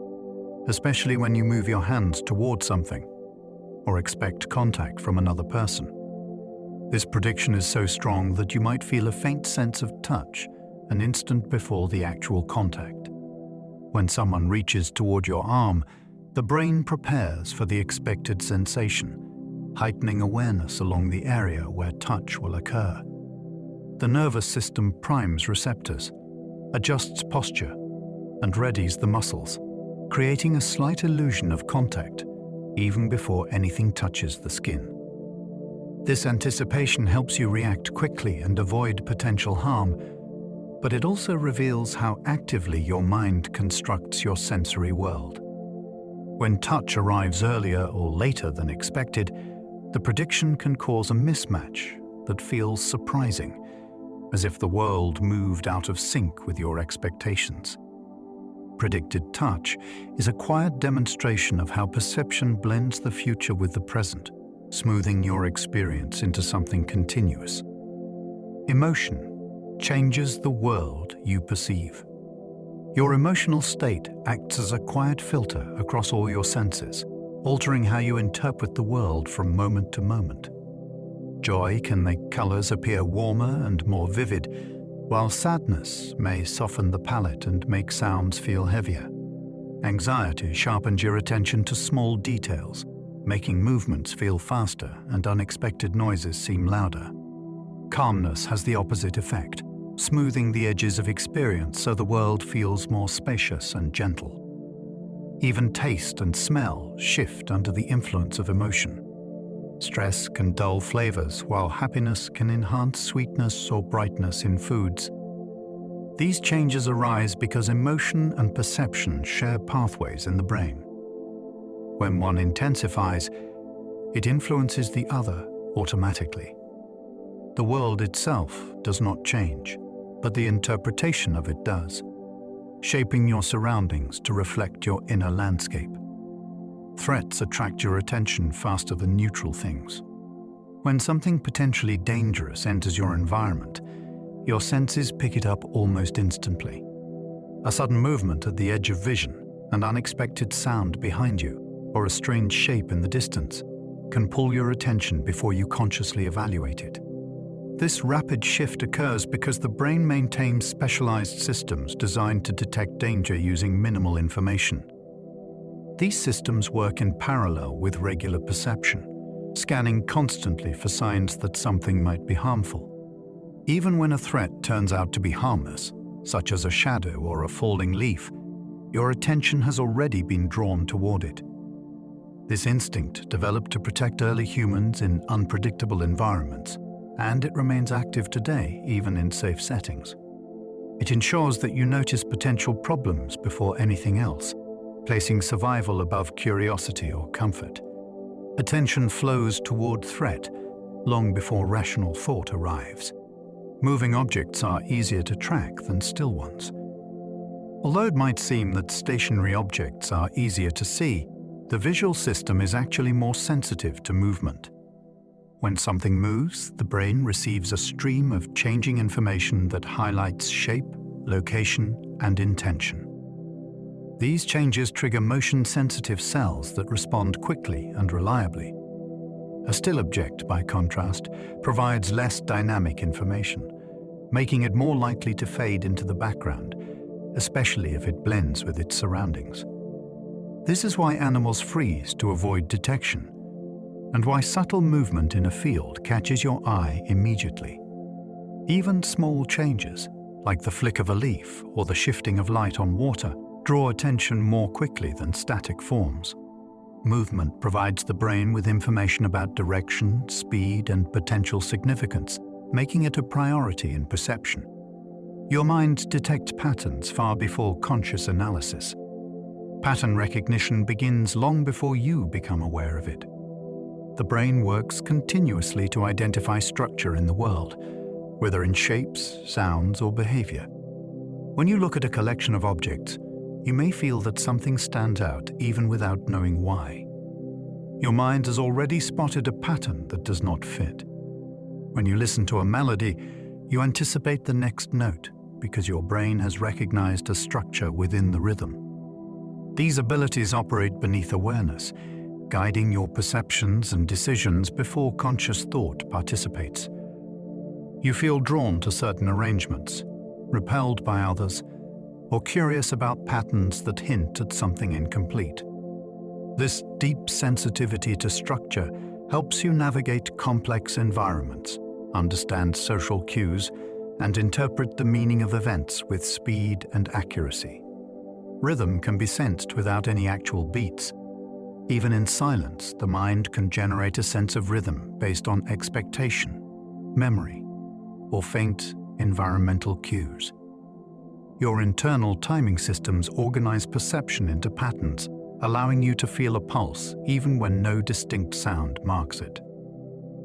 especially when you move your hands toward something or expect contact from another person. This prediction is so strong that you might feel a faint sense of touch an instant before the actual contact. When someone reaches toward your arm, the brain prepares for the expected sensation, heightening awareness along the area where touch will occur. The nervous system primes receptors, adjusts posture, and readies the muscles, creating a slight illusion of contact even before anything touches the skin. This anticipation helps you react quickly and avoid potential harm, but it also reveals how actively your mind constructs your sensory world. When touch arrives earlier or later than expected, the prediction can cause a mismatch that feels surprising, as if the world moved out of sync with your expectations. Predicted touch is a quiet demonstration of how perception blends the future with the present, smoothing your experience into something continuous. Emotion changes the world you perceive. Your emotional state acts as a quiet filter across all your senses, altering how you interpret the world from moment to moment. Joy can make colors appear warmer and more vivid, while sadness may soften the palate and make sounds feel heavier. Anxiety sharpens your attention to small details, making movements feel faster and unexpected noises seem louder. Calmness has the opposite effect, smoothing the edges of experience so the world feels more spacious and gentle. Even taste and smell shift under the influence of emotion. Stress can dull flavors, while happiness can enhance sweetness or brightness in foods. These changes arise because emotion and perception share pathways in the brain. When one intensifies, it influences the other automatically. The world itself does not change, but the interpretation of it does, shaping your surroundings to reflect your inner landscape. Threats attract your attention faster than neutral things. When something potentially dangerous enters your environment, your senses pick it up almost instantly. A sudden movement at the edge of vision, an unexpected sound behind you, or a strange shape in the distance can pull your attention before you consciously evaluate it. This rapid shift occurs because the brain maintains specialized systems designed to detect danger using minimal information. These systems work in parallel with regular perception, scanning constantly for signs that something might be harmful. Even when a threat turns out to be harmless, such as a shadow or a falling leaf, your attention has already been drawn toward it. This instinct developed to protect early humans in unpredictable environments, and it remains active today, even in safe settings. It ensures that you notice potential problems before anything else, placing survival above curiosity or comfort. Attention flows toward threat long before rational thought arrives. Moving objects are easier to track than still ones. Although it might seem that stationary objects are easier to see, the visual system is actually more sensitive to movement. When something moves, the brain receives a stream of changing information that highlights shape, location, and intention. These changes trigger motion-sensitive cells that respond quickly and reliably. A still object, by contrast, provides less dynamic information, making it more likely to fade into the background, especially if it blends with its surroundings. This is why animals freeze to avoid detection, and why subtle movement in a field catches your eye immediately. Even small changes, like the flick of a leaf or the shifting of light on water, draw attention more quickly than static forms. Movement provides the brain with information about direction, speed, and potential significance, making it a priority in perception. Your mind detects patterns far before conscious analysis. Pattern recognition begins long before you become aware of it. The brain works continuously to identify structure in the world, whether in shapes, sounds, or behavior. When you look at a collection of objects, you may feel that something stands out even without knowing why. Your mind has already spotted a pattern that does not fit. When you listen to a melody, you anticipate the next note because your brain has recognized a structure within the rhythm. These abilities operate beneath awareness, guiding your perceptions and decisions before conscious thought participates. You feel drawn to certain arrangements, repelled by others, or curious about patterns that hint at something incomplete. This deep sensitivity to structure helps you navigate complex environments, understand social cues, and interpret the meaning of events with speed and accuracy. Rhythm can be sensed without any actual beats. Even in silence, the mind can generate a sense of rhythm based on expectation, memory, or faint environmental cues. Your internal timing systems organize perception into patterns, allowing you to feel a pulse even when no distinct sound marks it.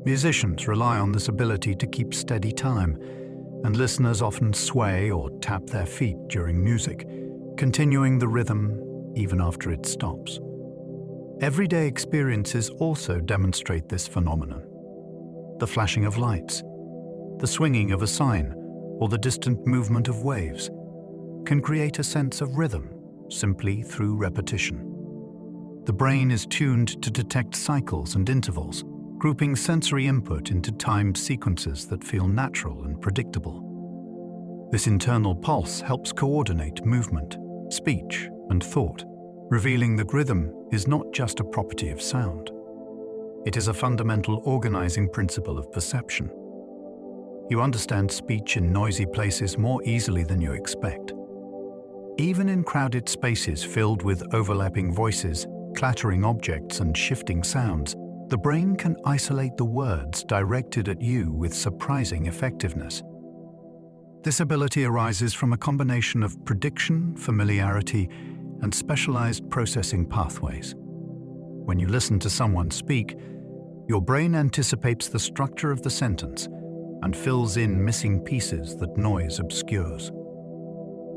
Musicians rely on this ability to keep steady time, and listeners often sway or tap their feet during music, continuing the rhythm even after it stops. Everyday experiences also demonstrate this phenomenon. The flashing of lights, the swinging of a sign, or the distant movement of waves can create a sense of rhythm simply through repetition. The brain is tuned to detect cycles and intervals, grouping sensory input into timed sequences that feel natural and predictable. This internal pulse helps coordinate movement, speech, and thought, revealing that rhythm is not just a property of sound. It is a fundamental organizing principle of perception. You understand speech in noisy places more easily than you expect. Even in crowded spaces filled with overlapping voices, clattering objects, and shifting sounds, the brain can isolate the words directed at you with surprising effectiveness. This ability arises from a combination of prediction, familiarity, and specialized processing pathways. When you listen to someone speak, your brain anticipates the structure of the sentence and fills in missing pieces that noise obscures.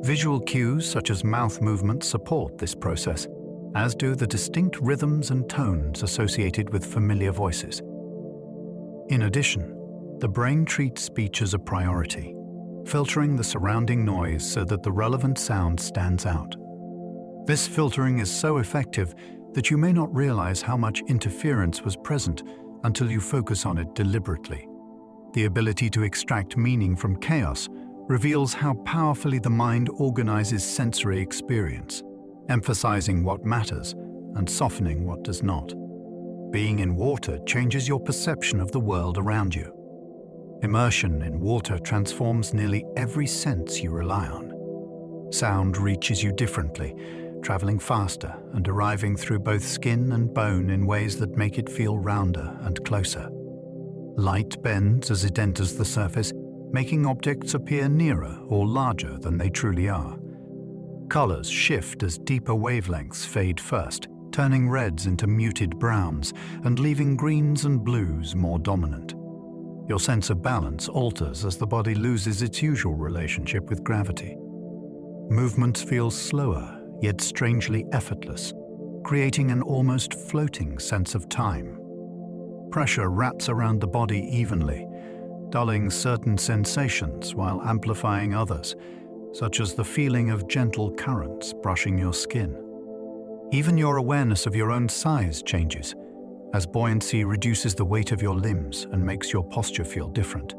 Visual cues such as mouth movements support this process, as do the distinct rhythms and tones associated with familiar voices. In addition, the brain treats speech as a priority, filtering the surrounding noise so that the relevant sound stands out. This filtering is so effective that you may not realize how much interference was present until you focus on it deliberately. The ability to extract meaning from chaos reveals how powerfully the mind organizes sensory experience, emphasizing what matters and softening what does not. Being in water changes your perception of the world around you. Immersion in water transforms nearly every sense you rely on. Sound reaches you differently, traveling faster and arriving through both skin and bone in ways that make it feel rounder and closer. Light bends as it enters the surface, making objects appear nearer or larger than they truly are. Colors shift as deeper wavelengths fade first, turning reds into muted browns and leaving greens and blues more dominant. Your sense of balance alters as the body loses its usual relationship with gravity. Movements feel slower, yet strangely effortless, creating an almost floating sense of time. Pressure wraps around the body evenly, dulling certain sensations while amplifying others, such as the feeling of gentle currents brushing your skin. Even your awareness of your own size changes, as buoyancy reduces the weight of your limbs and makes your posture feel different.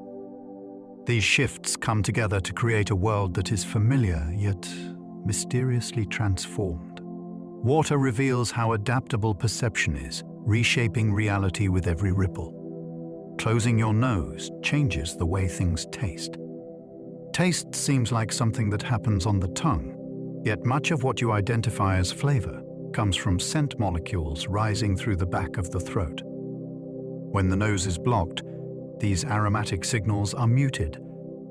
These shifts come together to create a world that is familiar yet mysteriously transformed. Water reveals how adaptable perception is, reshaping reality with every ripple. Closing your nose changes the way things taste. Taste seems like something that happens on the tongue, yet much of what you identify as flavor comes from scent molecules rising through the back of the throat. When the nose is blocked, these aromatic signals are muted,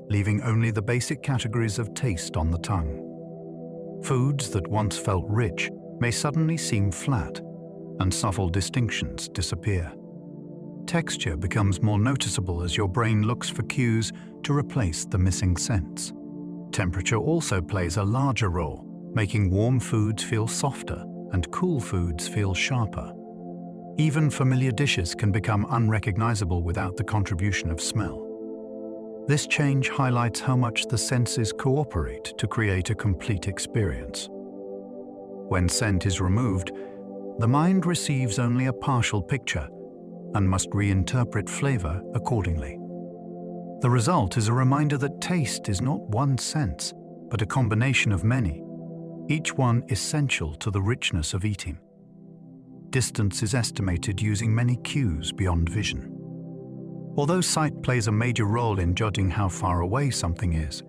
leaving only the basic categories of taste on the tongue. Foods that once felt rich may suddenly seem flat, and subtle distinctions disappear. Texture becomes more noticeable as your brain looks for cues to replace the missing scents. Temperature also plays a larger role, making warm foods feel softer and cool foods feel sharper. Even familiar dishes can become unrecognizable without the contribution of smell. This change highlights how much the senses cooperate to create a complete experience. When scent is removed, the mind receives only a partial picture and must reinterpret flavor accordingly. The result is a reminder that taste is not one sense, but a combination of many, each one essential to the richness of eating. Distance is estimated using many cues beyond vision. Although sight plays a major role in judging how far away something is,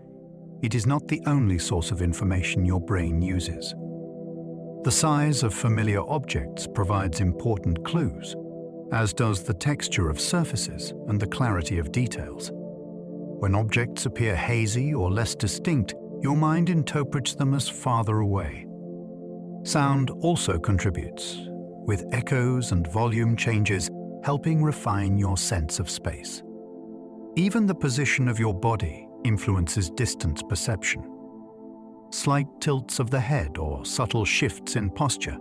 it is not the only source of information your brain uses. The size of familiar objects provides important clues, as does the texture of surfaces and the clarity of details. When objects appear hazy or less distinct, your mind interprets them as farther away. Sound also contributes, with echoes and volume changes helping refine your sense of space. Even the position of your body influences distance perception. Slight tilts of the head or subtle shifts in posture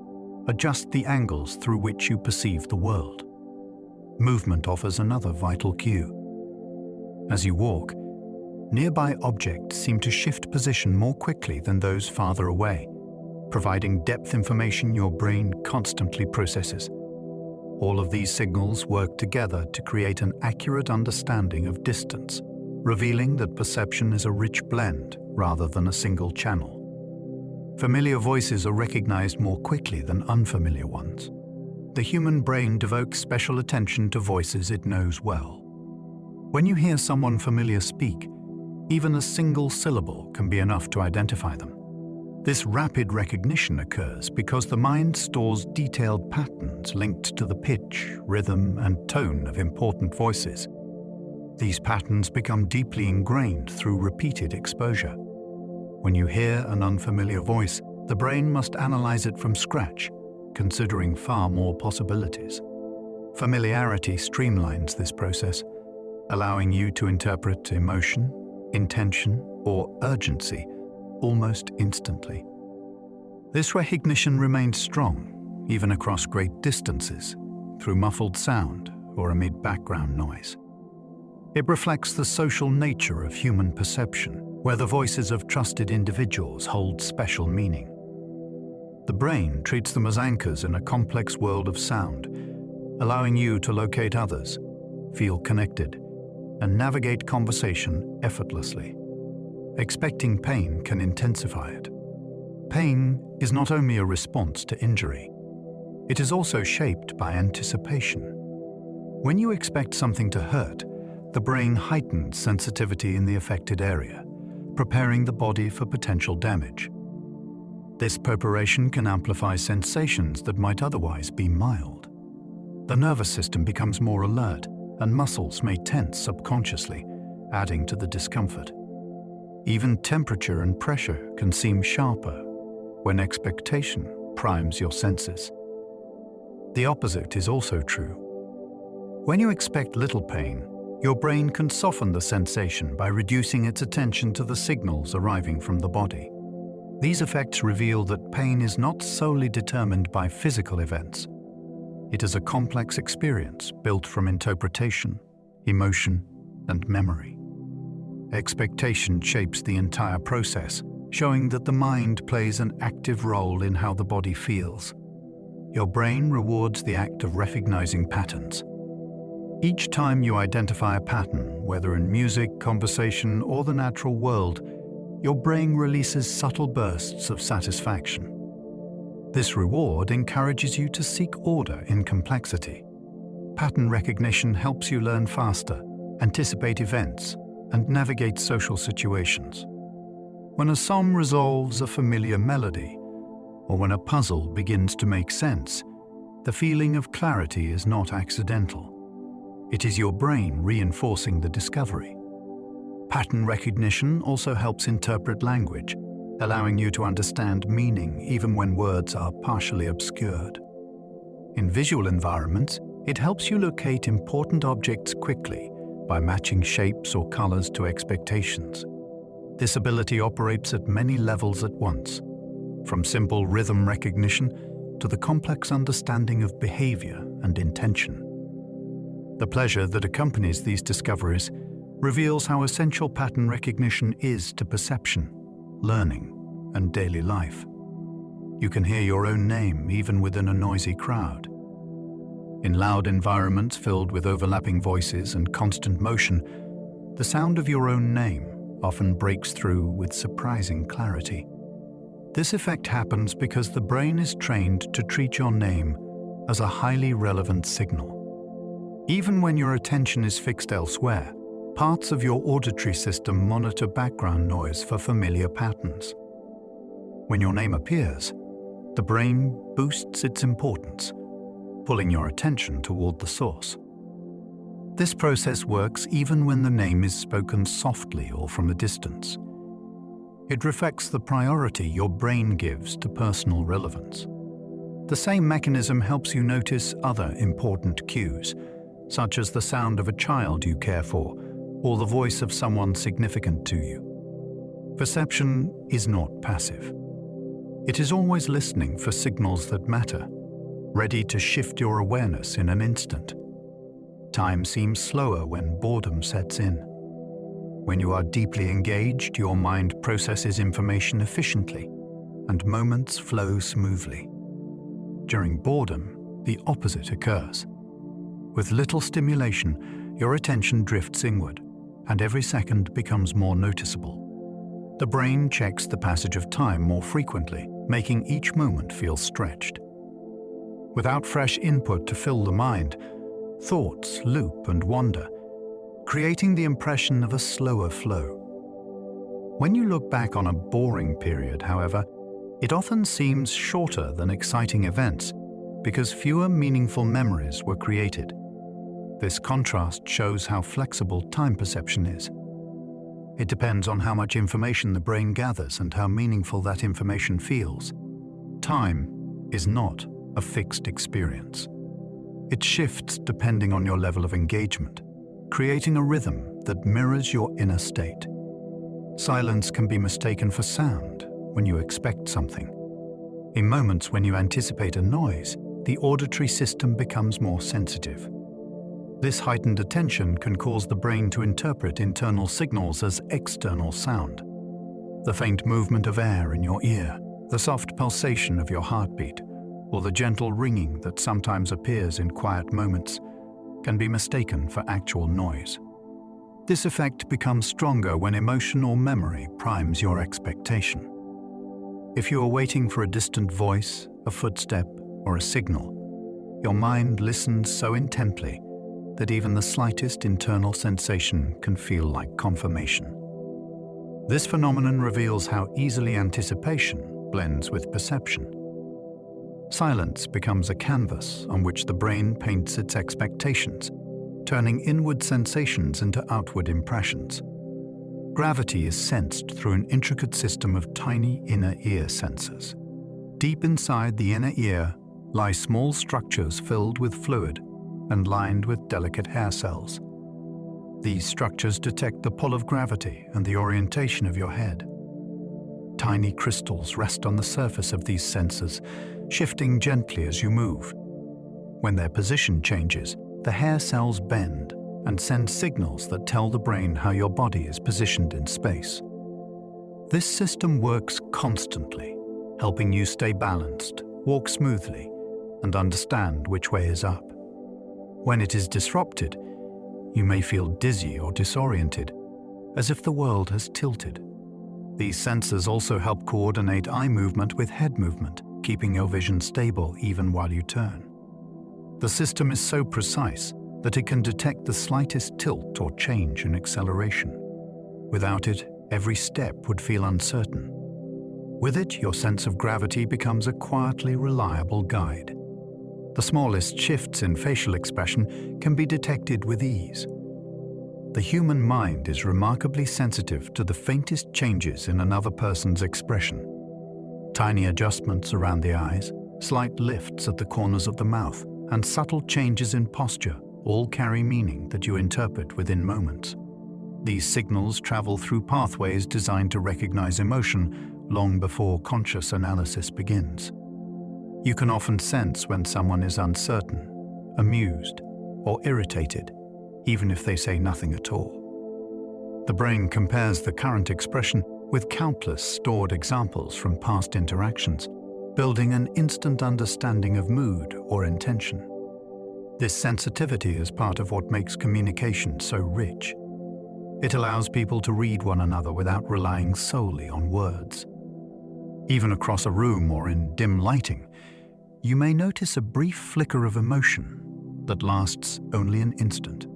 adjust the angles through which you perceive the world. Movement offers another vital cue. As you walk, nearby objects seem to shift position more quickly than those farther away, providing depth information your brain constantly processes. All of these signals work together to create an accurate understanding of distance, revealing that perception is a rich blend rather than a single channel. Familiar voices are recognized more quickly than unfamiliar ones. The human brain devotes special attention to voices it knows well. When you hear someone familiar speak, even a single syllable can be enough to identify them. This rapid recognition occurs because the mind stores detailed patterns linked to the pitch, rhythm, and tone of important voices. These patterns become deeply ingrained through repeated exposure. When you hear an unfamiliar voice, the brain must analyze it from scratch, considering far more possibilities. Familiarity streamlines this process, allowing you to interpret emotion, intention, or urgency almost instantly. This recognition remains strong, even across great distances, through muffled sound or amid background noise. It reflects the social nature of human perception, where the voices of trusted individuals hold special meaning. The brain treats them as anchors in a complex world of sound, allowing you to locate others, feel connected, and navigate conversation effortlessly. Expecting pain can intensify it. Pain is not only a response to injury, it is also shaped by anticipation. When you expect something to hurt, the brain heightens sensitivity in the affected area, preparing the body for potential damage. This preparation can amplify sensations that might otherwise be mild. The nervous system becomes more alert, and muscles may tense subconsciously, adding to the discomfort. Even temperature and pressure can seem sharper when expectation primes your senses. The opposite is also true. When you expect little pain, your brain can soften the sensation by reducing its attention to the signals arriving from the body. These effects reveal that pain is not solely determined by physical events. It is a complex experience built from interpretation, emotion, and memory. Expectation shapes the entire process, showing that the mind plays an active role in how the body feels. Your brain rewards the act of recognizing patterns. Each time you identify a pattern, whether in music, conversation, or the natural world, your brain releases subtle bursts of satisfaction. This reward encourages you to seek order in complexity. Pattern recognition helps you learn faster, anticipate events, and navigate social situations. When a song resolves a familiar melody, or when a puzzle begins to make sense, the feeling of clarity is not accidental. It is your brain reinforcing the discovery. Pattern recognition also helps interpret language, allowing you to understand meaning even when words are partially obscured. In visual environments, it helps you locate important objects quickly by matching shapes or colors to expectations. This ability operates at many levels at once, from simple rhythm recognition to the complex understanding of behavior and intention. The pleasure that accompanies these discoveries reveals how essential pattern recognition is to perception, learning, and daily life. You can hear your own name even within a noisy crowd. In loud environments filled with overlapping voices and constant motion, the sound of your own name often breaks through with surprising clarity. This effect happens because the brain is trained to treat your name as a highly relevant signal. Even when your attention is fixed elsewhere, parts of your auditory system monitor background noise for familiar patterns. When your name appears, the brain boosts its importance, pulling your attention toward the source. This process works even when the name is spoken softly or from a distance. It reflects the priority your brain gives to personal relevance. The same mechanism helps you notice other important cues, such as the sound of a child you care for or the voice of someone significant to you. Perception is not passive. It is always listening for signals that matter, ready to shift your awareness in an instant. Time seems slower when boredom sets in. When you are deeply engaged, your mind processes information efficiently, and moments flow smoothly. During boredom, the opposite occurs. With little stimulation, your attention drifts inward, and every second becomes more noticeable. The brain checks the passage of time more frequently, making each moment feel stretched. Without fresh input to fill the mind, thoughts loop and wander, creating the impression of a slower flow. When you look back on a boring period, however, it often seems shorter than exciting events because fewer meaningful memories were created. This contrast shows how flexible time perception is. It depends on how much information the brain gathers and how meaningful that information feels. Time is not a fixed experience. It shifts depending on your level of engagement, creating a rhythm that mirrors your inner state. Silence can be mistaken for sound when you expect something. In moments when you anticipate a noise, the auditory system becomes more sensitive. This heightened attention can cause the brain to interpret internal signals as external sound. The faint movement of air in your ear, the soft pulsation of your heartbeat, or the gentle ringing that sometimes appears in quiet moments can be mistaken for actual noise. This effect becomes stronger when emotion or memory primes your expectation. If you are waiting for a distant voice, a footstep, or a signal, your mind listens so intently that even the slightest internal sensation can feel like confirmation. This phenomenon reveals how easily anticipation blends with perception. Silence becomes a canvas on which the brain paints its expectations, turning inward sensations into outward impressions. Gravity is sensed through an intricate system of tiny inner ear sensors. Deep inside the inner ear lie small structures filled with fluid and lined with delicate hair cells. These structures detect the pull of gravity and the orientation of your head. Tiny crystals rest on the surface of these sensors, shifting gently as you move. When their position changes, the hair cells bend and send signals that tell the brain how your body is positioned in space. This system works constantly, helping you stay balanced, walk smoothly, and understand which way is up. When it is disrupted, you may feel dizzy or disoriented, as if the world has tilted. These sensors also help coordinate eye movement with head movement, keeping your vision stable even while you turn. The system is so precise that it can detect the slightest tilt or change in acceleration. Without it, every step would feel uncertain. With it, your sense of gravity becomes a quietly reliable guide. The smallest shifts in facial expression can be detected with ease. The human mind is remarkably sensitive to the faintest changes in another person's expression. Tiny adjustments around the eyes, slight lifts at the corners of the mouth, and subtle changes in posture all carry meaning that you interpret within moments. These signals travel through pathways designed to recognize emotion long before conscious analysis begins. You can often sense when someone is uncertain, amused, or irritated, even if they say nothing at all. The brain compares the current expression with countless stored examples from past interactions, building an instant understanding of mood or intention. This sensitivity is part of what makes communication so rich. It allows people to read one another without relying solely on words. Even across a room or in dim lighting, you may notice a brief flicker of emotion that lasts only an instant.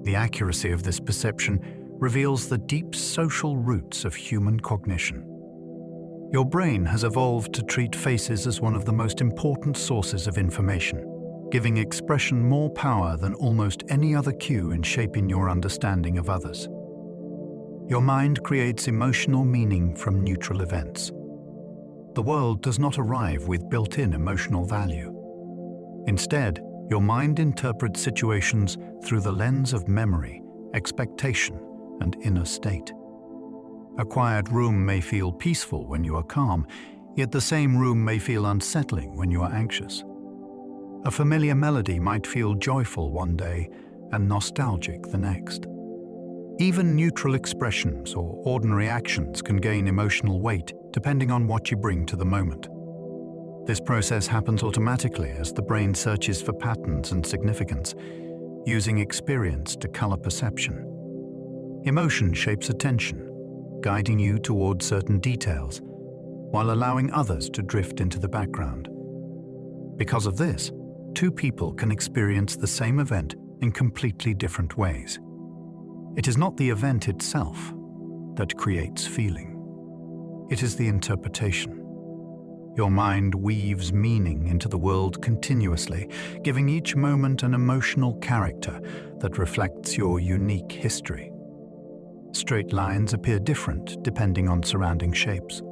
The accuracy of this perception reveals the deep social roots of human cognition. Your brain has evolved to treat faces as one of the most important sources of information, giving expression more power than almost any other cue in shaping your understanding of others. Your mind creates emotional meaning from neutral events. The world does not arrive with built-in emotional value. Instead, your mind interprets situations through the lens of memory, expectation, and inner state. A quiet room may feel peaceful when you are calm, yet the same room may feel unsettling when you are anxious. A familiar melody might feel joyful one day and nostalgic the next. Even neutral expressions or ordinary actions can gain emotional weight depending on what you bring to the moment. This process happens automatically as the brain searches for patterns and significance, using experience to color perception. Emotion shapes attention, guiding you towards certain details, while allowing others to drift into the background. Because of this, two people can experience the same event in completely different ways. It is not the event itself that creates feeling. It is the interpretation. Your mind weaves meaning into the world continuously, giving each moment an emotional character that reflects your unique history. Straight lines appear different depending on surrounding shapes.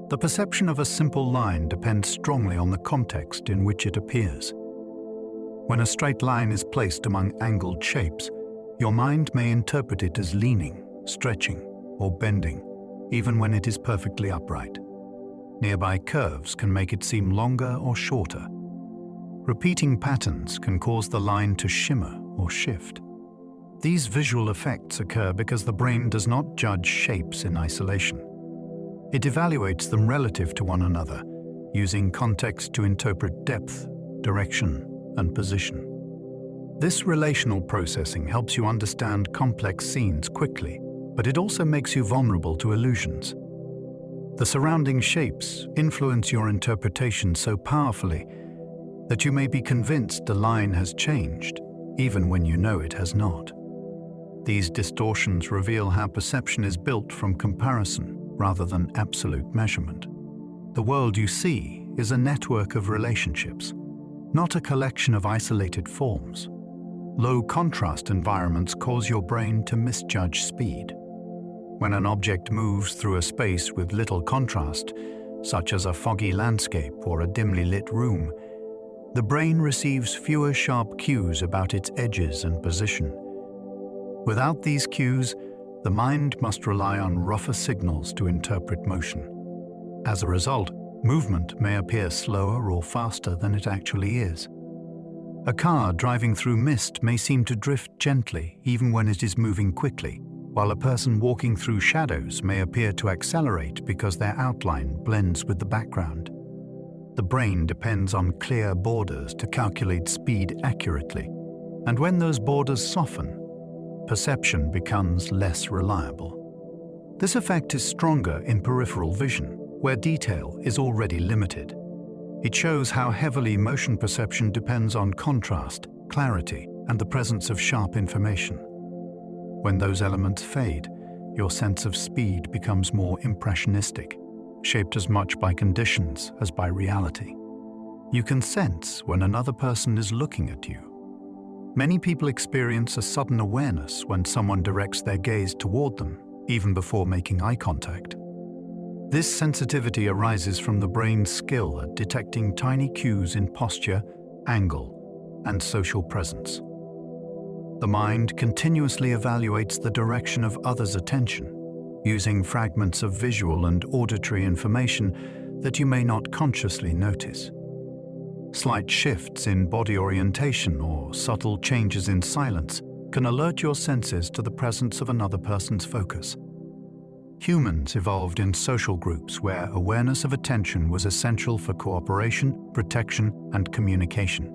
The perception of a simple line depends strongly on the context in which it appears. When a straight line is placed among angled shapes, your mind may interpret it as leaning, stretching, or bending, even when it is perfectly upright. Nearby curves can make it seem longer or shorter. Repeating patterns can cause the line to shimmer or shift. These visual effects occur because the brain does not judge shapes in isolation. It evaluates them relative to one another, using context to interpret depth, direction, and position. This relational processing helps you understand complex scenes quickly, but it also makes you vulnerable to illusions. The surrounding shapes influence your interpretation so powerfully that you may be convinced the line has changed, even when you know it has not. These distortions reveal how perception is built from comparison rather than absolute measurement. The world you see is a network of relationships, not a collection of isolated forms. Low contrast environments cause your brain to misjudge speed. When an object moves through a space with little contrast, such as a foggy landscape or a dimly lit room, the brain receives fewer sharp cues about its edges and position. Without these cues, the mind must rely on rougher signals to interpret motion. As a result, movement may appear slower or faster than it actually is. A car driving through mist may seem to drift gently even when it is moving quickly, while a person walking through shadows may appear to accelerate because their outline blends with the background. The brain depends on clear borders to calculate speed accurately, and when those borders soften, perception becomes less reliable. This effect is stronger in peripheral vision, where detail is already limited. It shows how heavily motion perception depends on contrast, clarity, and the presence of sharp information. When those elements fade, your sense of speed becomes more impressionistic, shaped as much by conditions as by reality. You can sense when another person is looking at you. Many people experience a sudden awareness when someone directs their gaze toward them, even before making eye contact. This sensitivity arises from the brain's skill at detecting tiny cues in posture, angle, and social presence. The mind continuously evaluates the direction of others' attention, using fragments of visual and auditory information that you may not consciously notice. Slight shifts in body orientation or subtle changes in silence can alert your senses to the presence of another person's focus. Humans evolved in social groups where awareness of attention was essential for cooperation, protection, and communication.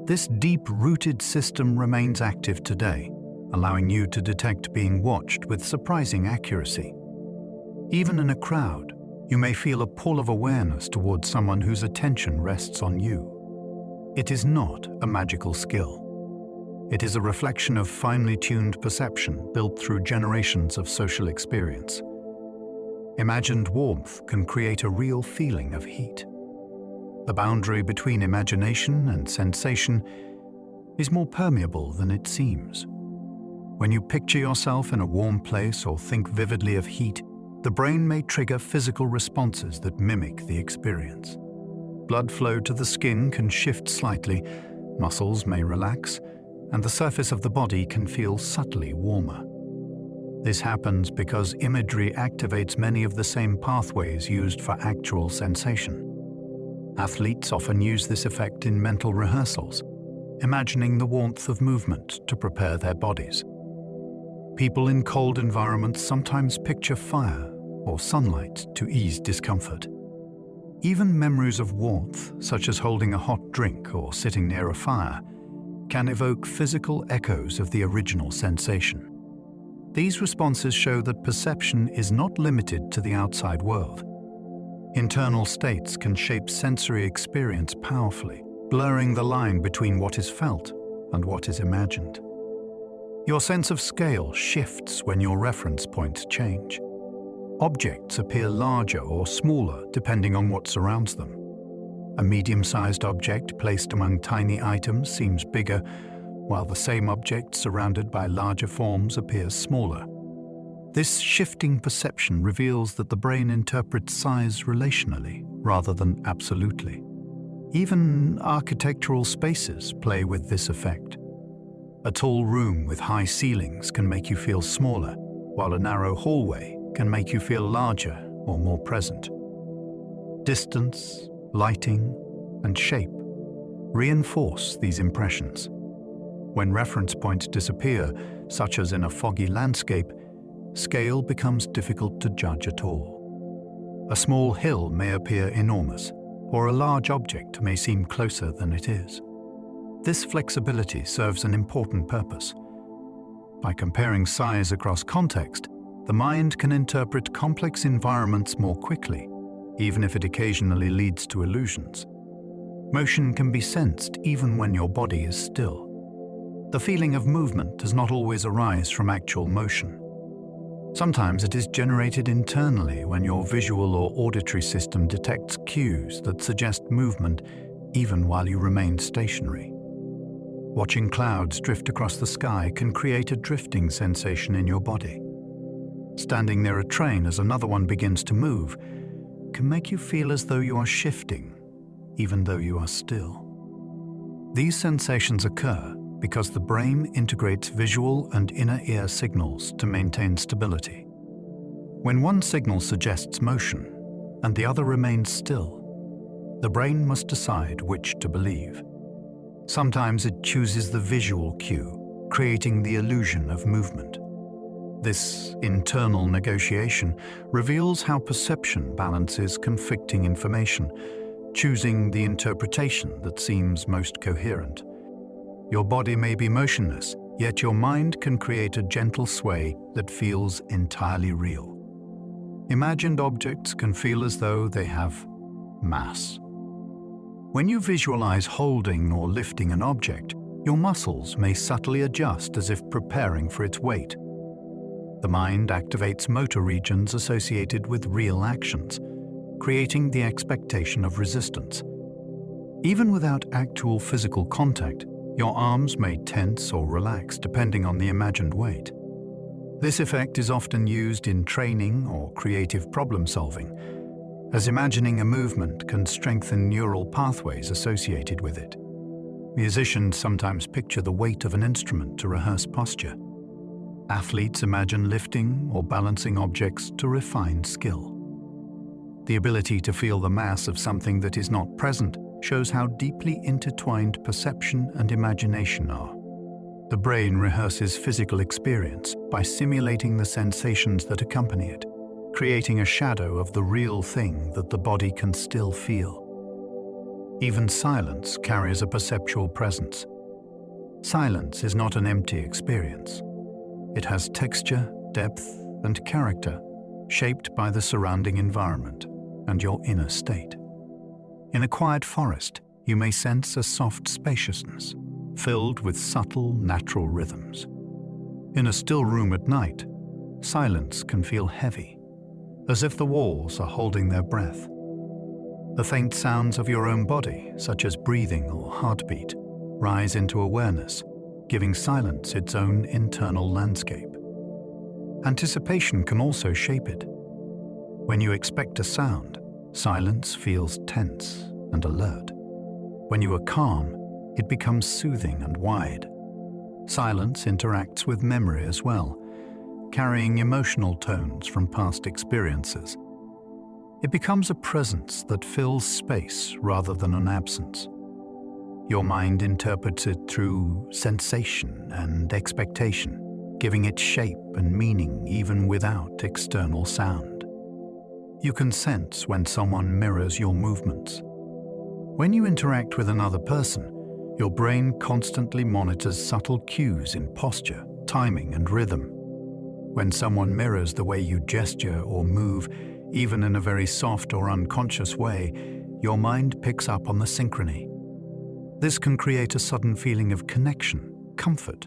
This deep-rooted system remains active today, allowing you to detect being watched with surprising accuracy. Even in a crowd, you may feel a pull of awareness towards someone whose attention rests on you. It is not a magical skill. It is a reflection of finely tuned perception built through generations of social experience. Imagined warmth can create a real feeling of heat. The boundary between imagination and sensation is more permeable than it seems. When you picture yourself in a warm place or think vividly of heat, the brain may trigger physical responses that mimic the experience. Blood flow to the skin can shift slightly, muscles may relax, and the surface of the body can feel subtly warmer. This happens because imagery activates many of the same pathways used for actual sensation. Athletes often use this effect in mental rehearsals, imagining the warmth of movement to prepare their bodies. People in cold environments sometimes picture fire or sunlight to ease discomfort. Even memories of warmth, such as holding a hot drink or sitting near a fire, can evoke physical echoes of the original sensation. These responses show that perception is not limited to the outside world. Internal states can shape sensory experience powerfully, blurring the line between what is felt and what is imagined. Your sense of scale shifts when your reference points change. Objects appear larger or smaller depending on what surrounds them. A medium-sized object placed among tiny items seems bigger, while the same object surrounded by larger forms appears smaller. This shifting perception reveals that the brain interprets size relationally rather than absolutely. Even architectural spaces play with this effect. A tall room with high ceilings can make you feel smaller, while a narrow hallway can make you feel larger or more present. Distance, lighting, and shape reinforce these impressions. When reference points disappear, such as in a foggy landscape, scale becomes difficult to judge at all. A small hill may appear enormous, or a large object may seem closer than it is. This flexibility serves an important purpose. By comparing size across context, the mind can interpret complex environments more quickly, even if it occasionally leads to illusions. Motion can be sensed even when your body is still. The feeling of movement does not always arise from actual motion. Sometimes it is generated internally when your visual or auditory system detects cues that suggest movement even while you remain stationary. Watching clouds drift across the sky can create a drifting sensation in your body. Standing near a train as another one begins to move, can make you feel as though you are shifting, even though you are still. These sensations occur because the brain integrates visual and inner ear signals to maintain stability. When one signal suggests motion and the other remains still, the brain must decide which to believe. Sometimes it chooses the visual cue, creating the illusion of movement. This internal negotiation reveals how perception balances conflicting information, choosing the interpretation that seems most coherent. Your body may be motionless, yet your mind can create a gentle sway that feels entirely real. Imagined objects can feel as though they have mass. When you visualize holding or lifting an object, your muscles may subtly adjust as if preparing for its weight. The mind activates motor regions associated with real actions, creating the expectation of resistance. Even without actual physical contact, your arms may tense or relax depending on the imagined weight. This effect is often used in training or creative problem solving, as imagining a movement can strengthen neural pathways associated with it. Musicians sometimes picture the weight of an instrument to rehearse posture. Athletes imagine lifting or balancing objects to refine skill. The ability to feel the mass of something that is not present shows how deeply intertwined perception and imagination are. The brain rehearses physical experience by simulating the sensations that accompany it, creating a shadow of the real thing that the body can still feel. Even silence carries a perceptual presence. Silence is not an empty experience. It has texture, depth, and character, shaped by the surrounding environment and your inner state. In a quiet forest, you may sense a soft spaciousness, filled with subtle, natural rhythms. In a still room at night, silence can feel heavy, as if the walls are holding their breath. The faint sounds of your own body, such as breathing or heartbeat, rise into awareness, giving silence its own internal landscape. Anticipation can also shape it. When you expect a sound, silence feels tense and alert. When you are calm, it becomes soothing and wide. Silence interacts with memory as well, carrying emotional tones from past experiences. It becomes a presence that fills space rather than an absence. Your mind interprets it through sensation and expectation, giving it shape and meaning even without external sound. You can sense when someone mirrors your movements. When you interact with another person, your brain constantly monitors subtle cues in posture, timing, and rhythm. When someone mirrors the way you gesture or move, even in a very soft or unconscious way, your mind picks up on the synchrony. This can create a sudden feeling of connection, comfort,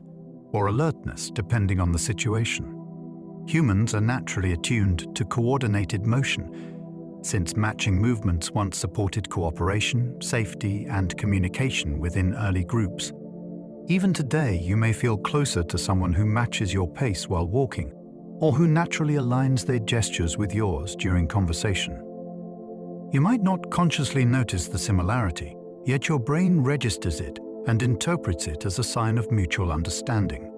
or alertness depending on the situation. Humans are naturally attuned to coordinated motion, since matching movements once supported cooperation, safety, and communication within early groups. Even today, you may feel closer to someone who matches your pace while walking, or who naturally aligns their gestures with yours during conversation. You might not consciously notice the similarity, yet your brain registers it and interprets it as a sign of mutual understanding.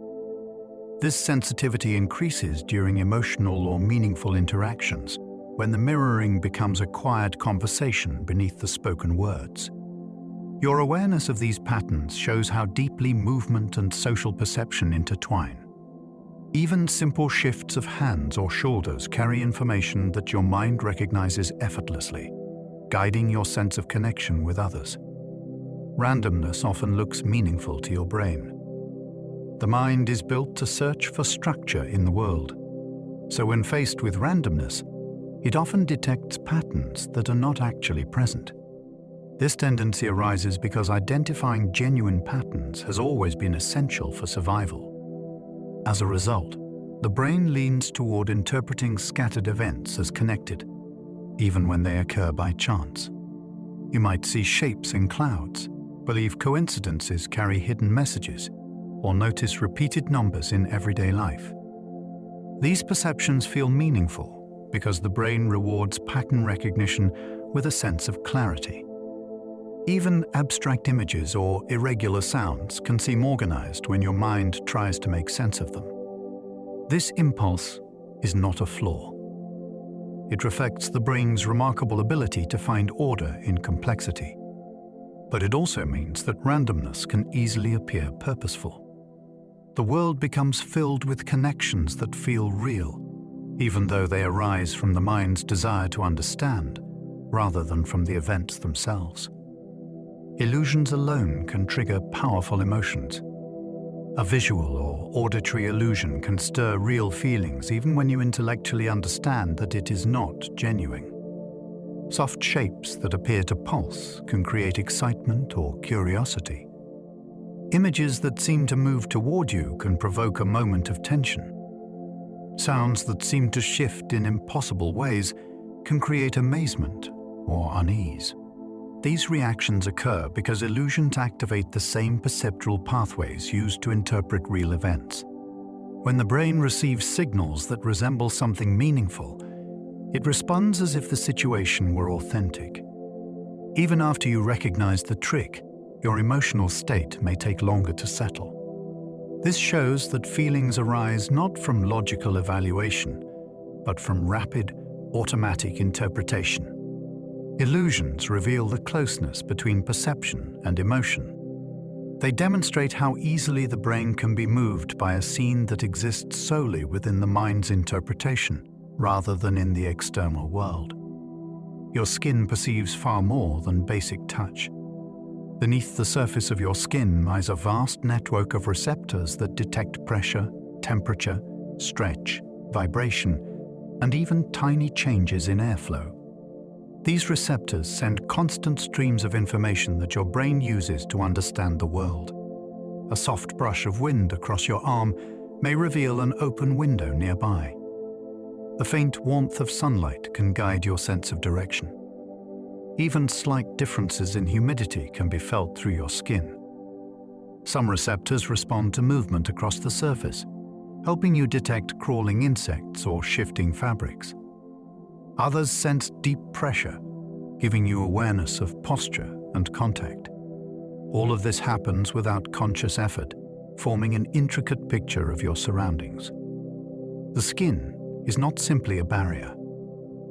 This sensitivity increases during emotional or meaningful interactions, when the mirroring becomes a quiet conversation beneath the spoken words. Your awareness of these patterns shows how deeply movement and social perception intertwine. Even simple shifts of hands or shoulders carry information that your mind recognizes effortlessly, guiding your sense of connection with others. Randomness often looks meaningful to your brain. The mind is built to search for structure in the world. So when faced with randomness, it often detects patterns that are not actually present. This tendency arises because identifying genuine patterns has always been essential for survival. As a result, the brain leans toward interpreting scattered events as connected, even when they occur by chance. You might see shapes in clouds, believe coincidences carry hidden messages, or notice repeated numbers in everyday life. These perceptions feel meaningful because the brain rewards pattern recognition with a sense of clarity. Even abstract images or irregular sounds can seem organized when your mind tries to make sense of them. This impulse is not a flaw. It reflects the brain's remarkable ability to find order in complexity. But it also means that randomness can easily appear purposeful. The world becomes filled with connections that feel real, even though they arise from the mind's desire to understand, rather than from the events themselves. Illusions alone can trigger powerful emotions. A visual or auditory illusion can stir real feelings even when you intellectually understand that it is not genuine. Soft shapes that appear to pulse can create excitement or curiosity. Images that seem to move toward you can provoke a moment of tension. Sounds that seem to shift in impossible ways can create amazement or unease. These reactions occur because illusions activate the same perceptual pathways used to interpret real events. When the brain receives signals that resemble something meaningful, it responds as if the situation were authentic. Even after you recognize the trick, your emotional state may take longer to settle. This shows that feelings arise not from logical evaluation, but from rapid, automatic interpretation. Illusions reveal the closeness between perception and emotion. They demonstrate how easily the brain can be moved by a scene that exists solely within the mind's interpretation, rather than in the external world. Your skin perceives far more than basic touch. Beneath the surface of your skin lies a vast network of receptors that detect pressure, temperature, stretch, vibration, and even tiny changes in airflow. These receptors send constant streams of information that your brain uses to understand the world. A soft brush of wind across your arm may reveal an open window nearby. The faint warmth of sunlight can guide your sense of direction. Even slight differences in humidity can be felt through your skin. Some receptors respond to movement across the surface, helping you detect crawling insects or shifting fabrics. Others sense deep pressure, giving you awareness of posture and contact. All of this happens without conscious effort, forming an intricate picture of your surroundings. The skin is not simply a barrier.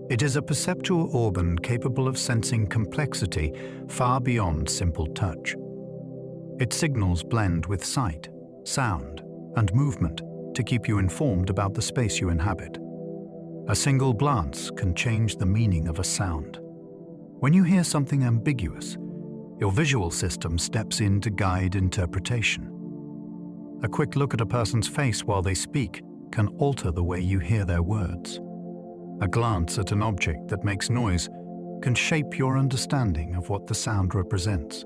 It is a perceptual organ capable of sensing complexity far beyond simple touch. Its signals blend with sight, sound, and movement to keep you informed about the space you inhabit. A single glance can change the meaning of a sound. When you hear something ambiguous, your visual system steps in to guide interpretation. A quick look at a person's face while they speak can alter the way you hear their words. A glance at an object that makes noise can shape your understanding of what the sound represents.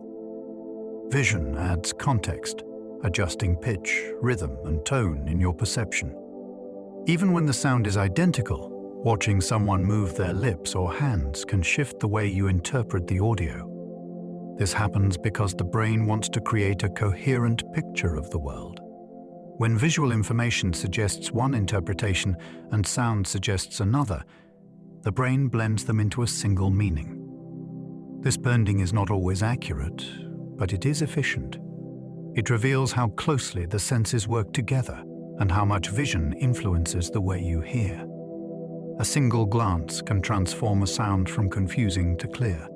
Vision adds context, adjusting pitch, rhythm, and tone in your perception. Even when the sound is identical, watching someone move their lips or hands can shift the way you interpret the audio. This happens because the brain wants to create a coherent picture of the world. When visual information suggests one interpretation and sound suggests another, the brain blends them into a single meaning. This blending is not always accurate, but it is efficient. It reveals how closely the senses work together and how much vision influences the way you hear. A single glance can transform a sound from confusing to clear.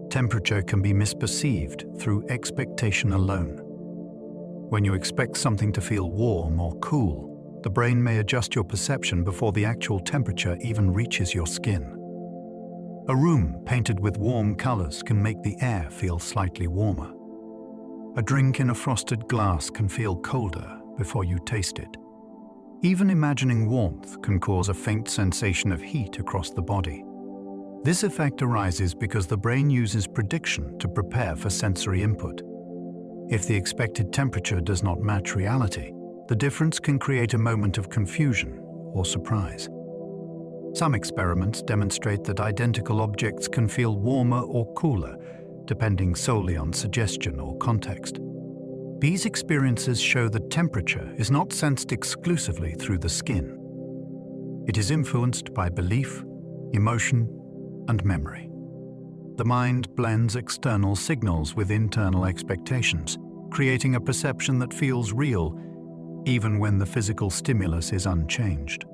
Temperature can be misperceived through expectation alone. When you expect something to feel warm or cool, the brain may adjust your perception before the actual temperature even reaches your skin. A room painted with warm colors can make the air feel slightly warmer. A drink in a frosted glass can feel colder before you taste it. Even imagining warmth can cause a faint sensation of heat across the body. This effect arises because the brain uses prediction to prepare for sensory input. If the expected temperature does not match reality, the difference can create a moment of confusion or surprise. Some experiments demonstrate that identical objects can feel warmer or cooler, depending solely on suggestion or context. These experiences show that temperature is not sensed exclusively through the skin. It is influenced by belief, emotion, and memory. The mind blends external signals with internal expectations, creating a perception that feels real, even when the physical stimulus is unchanged.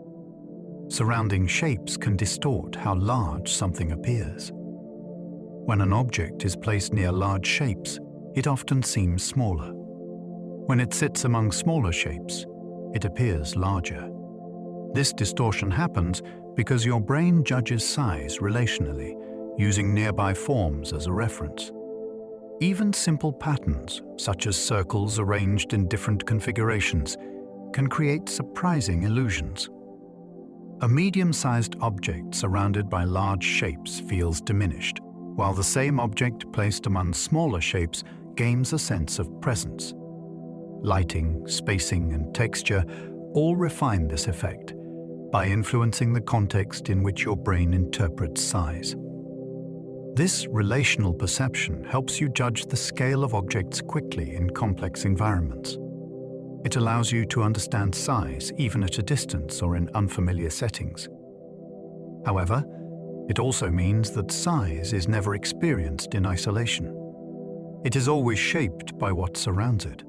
Surrounding shapes can distort how large something appears. When an object is placed near large shapes, it often seems smaller. When it sits among smaller shapes, it appears larger. This distortion happens because your brain judges size relationally, using nearby forms as a reference. Even simple patterns, such as circles arranged in different configurations, can create surprising illusions. A medium-sized object surrounded by large shapes feels diminished, while the same object placed among smaller shapes gains a sense of presence. Lighting, spacing, and texture all refine this effect by influencing the context in which your brain interprets size. This relational perception helps you judge the scale of objects quickly in complex environments. It allows you to understand size even at a distance or in unfamiliar settings. However, it also means that size is never experienced in isolation. It is always shaped by what surrounds it.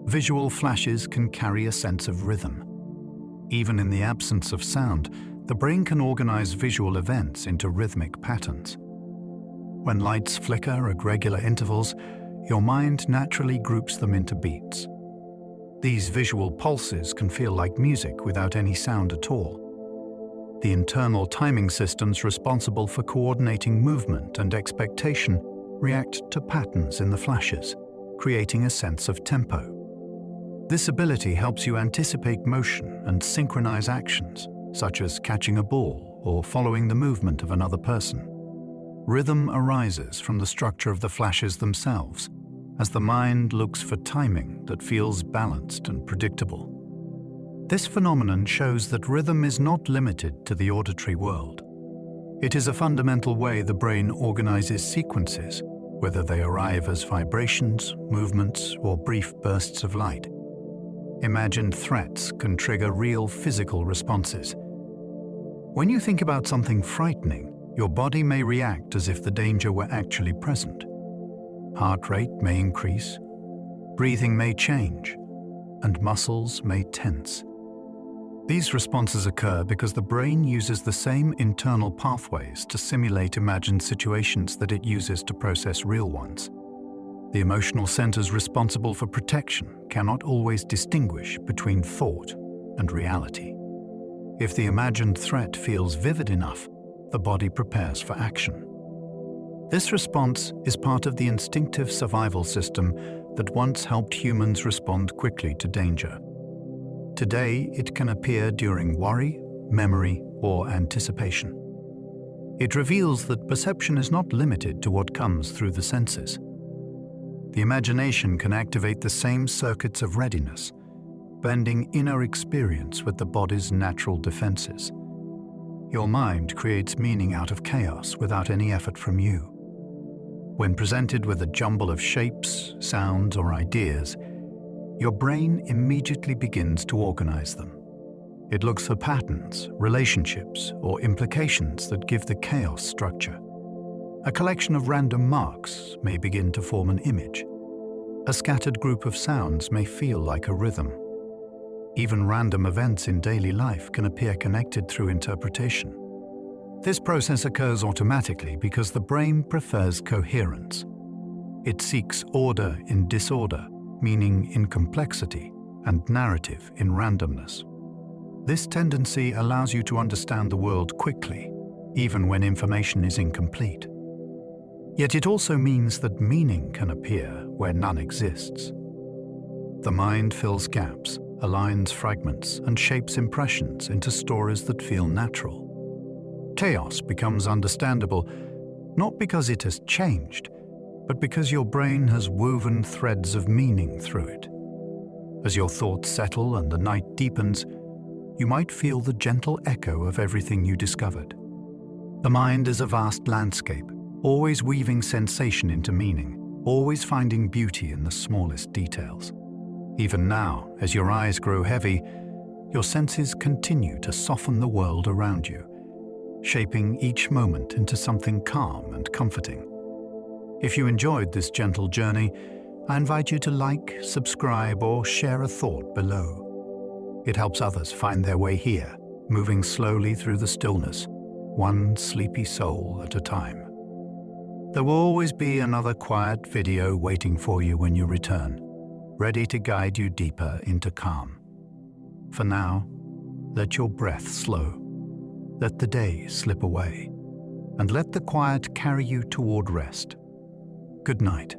Visual flashes can carry a sense of rhythm. Even in the absence of sound, the brain can organize visual events into rhythmic patterns. When lights flicker at regular intervals, your mind naturally groups them into beats. These visual pulses can feel like music without any sound at all. The internal timing systems responsible for coordinating movement and expectation react to patterns in the flashes, creating a sense of tempo. This ability helps you anticipate motion and synchronize actions, such as catching a ball or following the movement of another person. Rhythm arises from the structure of the flashes themselves, as the mind looks for timing that feels balanced and predictable. This phenomenon shows that rhythm is not limited to the auditory world. It is a fundamental way the brain organizes sequences, whether they arrive as vibrations, movements, or brief bursts of light. Imagined threats can trigger real physical responses. When you think about something frightening, your body may react as if the danger were actually present. Heart rate may increase, breathing may change, and muscles may tense. These responses occur because the brain uses the same internal pathways to simulate imagined situations that it uses to process real ones. The emotional centers responsible for protection cannot always distinguish between thought and reality. If the imagined threat feels vivid enough, the body prepares for action. This response is part of the instinctive survival system that once helped humans respond quickly to danger. Today, it can appear during worry, memory, or anticipation. It reveals that perception is not limited to what comes through the senses. The imagination can activate the same circuits of readiness, blending inner experience with the body's natural defenses. Your mind creates meaning out of chaos without any effort from you. When presented with a jumble of shapes, sounds, or ideas, your brain immediately begins to organize them. It looks for patterns, relationships, or implications that give the chaos structure. A collection of random marks may begin to form an image. A scattered group of sounds may feel like a rhythm. Even random events in daily life can appear connected through interpretation. This process occurs automatically because the brain prefers coherence. It seeks order in disorder, meaning in complexity, and narrative in randomness. This tendency allows you to understand the world quickly, even when information is incomplete. Yet it also means that meaning can appear where none exists. The mind fills gaps, aligns fragments, and shapes impressions into stories that feel natural. Chaos becomes understandable, not because it has changed, but because your brain has woven threads of meaning through it. As your thoughts settle and the night deepens, you might feel the gentle echo of everything you discovered. The mind is a vast landscape, always weaving sensation into meaning, always finding beauty in the smallest details. Even now, as your eyes grow heavy, your senses continue to soften the world around you, shaping each moment into something calm and comforting. If you enjoyed this gentle journey, I invite you to like, subscribe, or share a thought below. It helps others find their way here, moving slowly through the stillness, one sleepy soul at a time. There will always be another quiet video waiting for you when you return, ready to guide you deeper into calm. For now, let your breath slow, let the day slip away, and let the quiet carry you toward rest. Good night.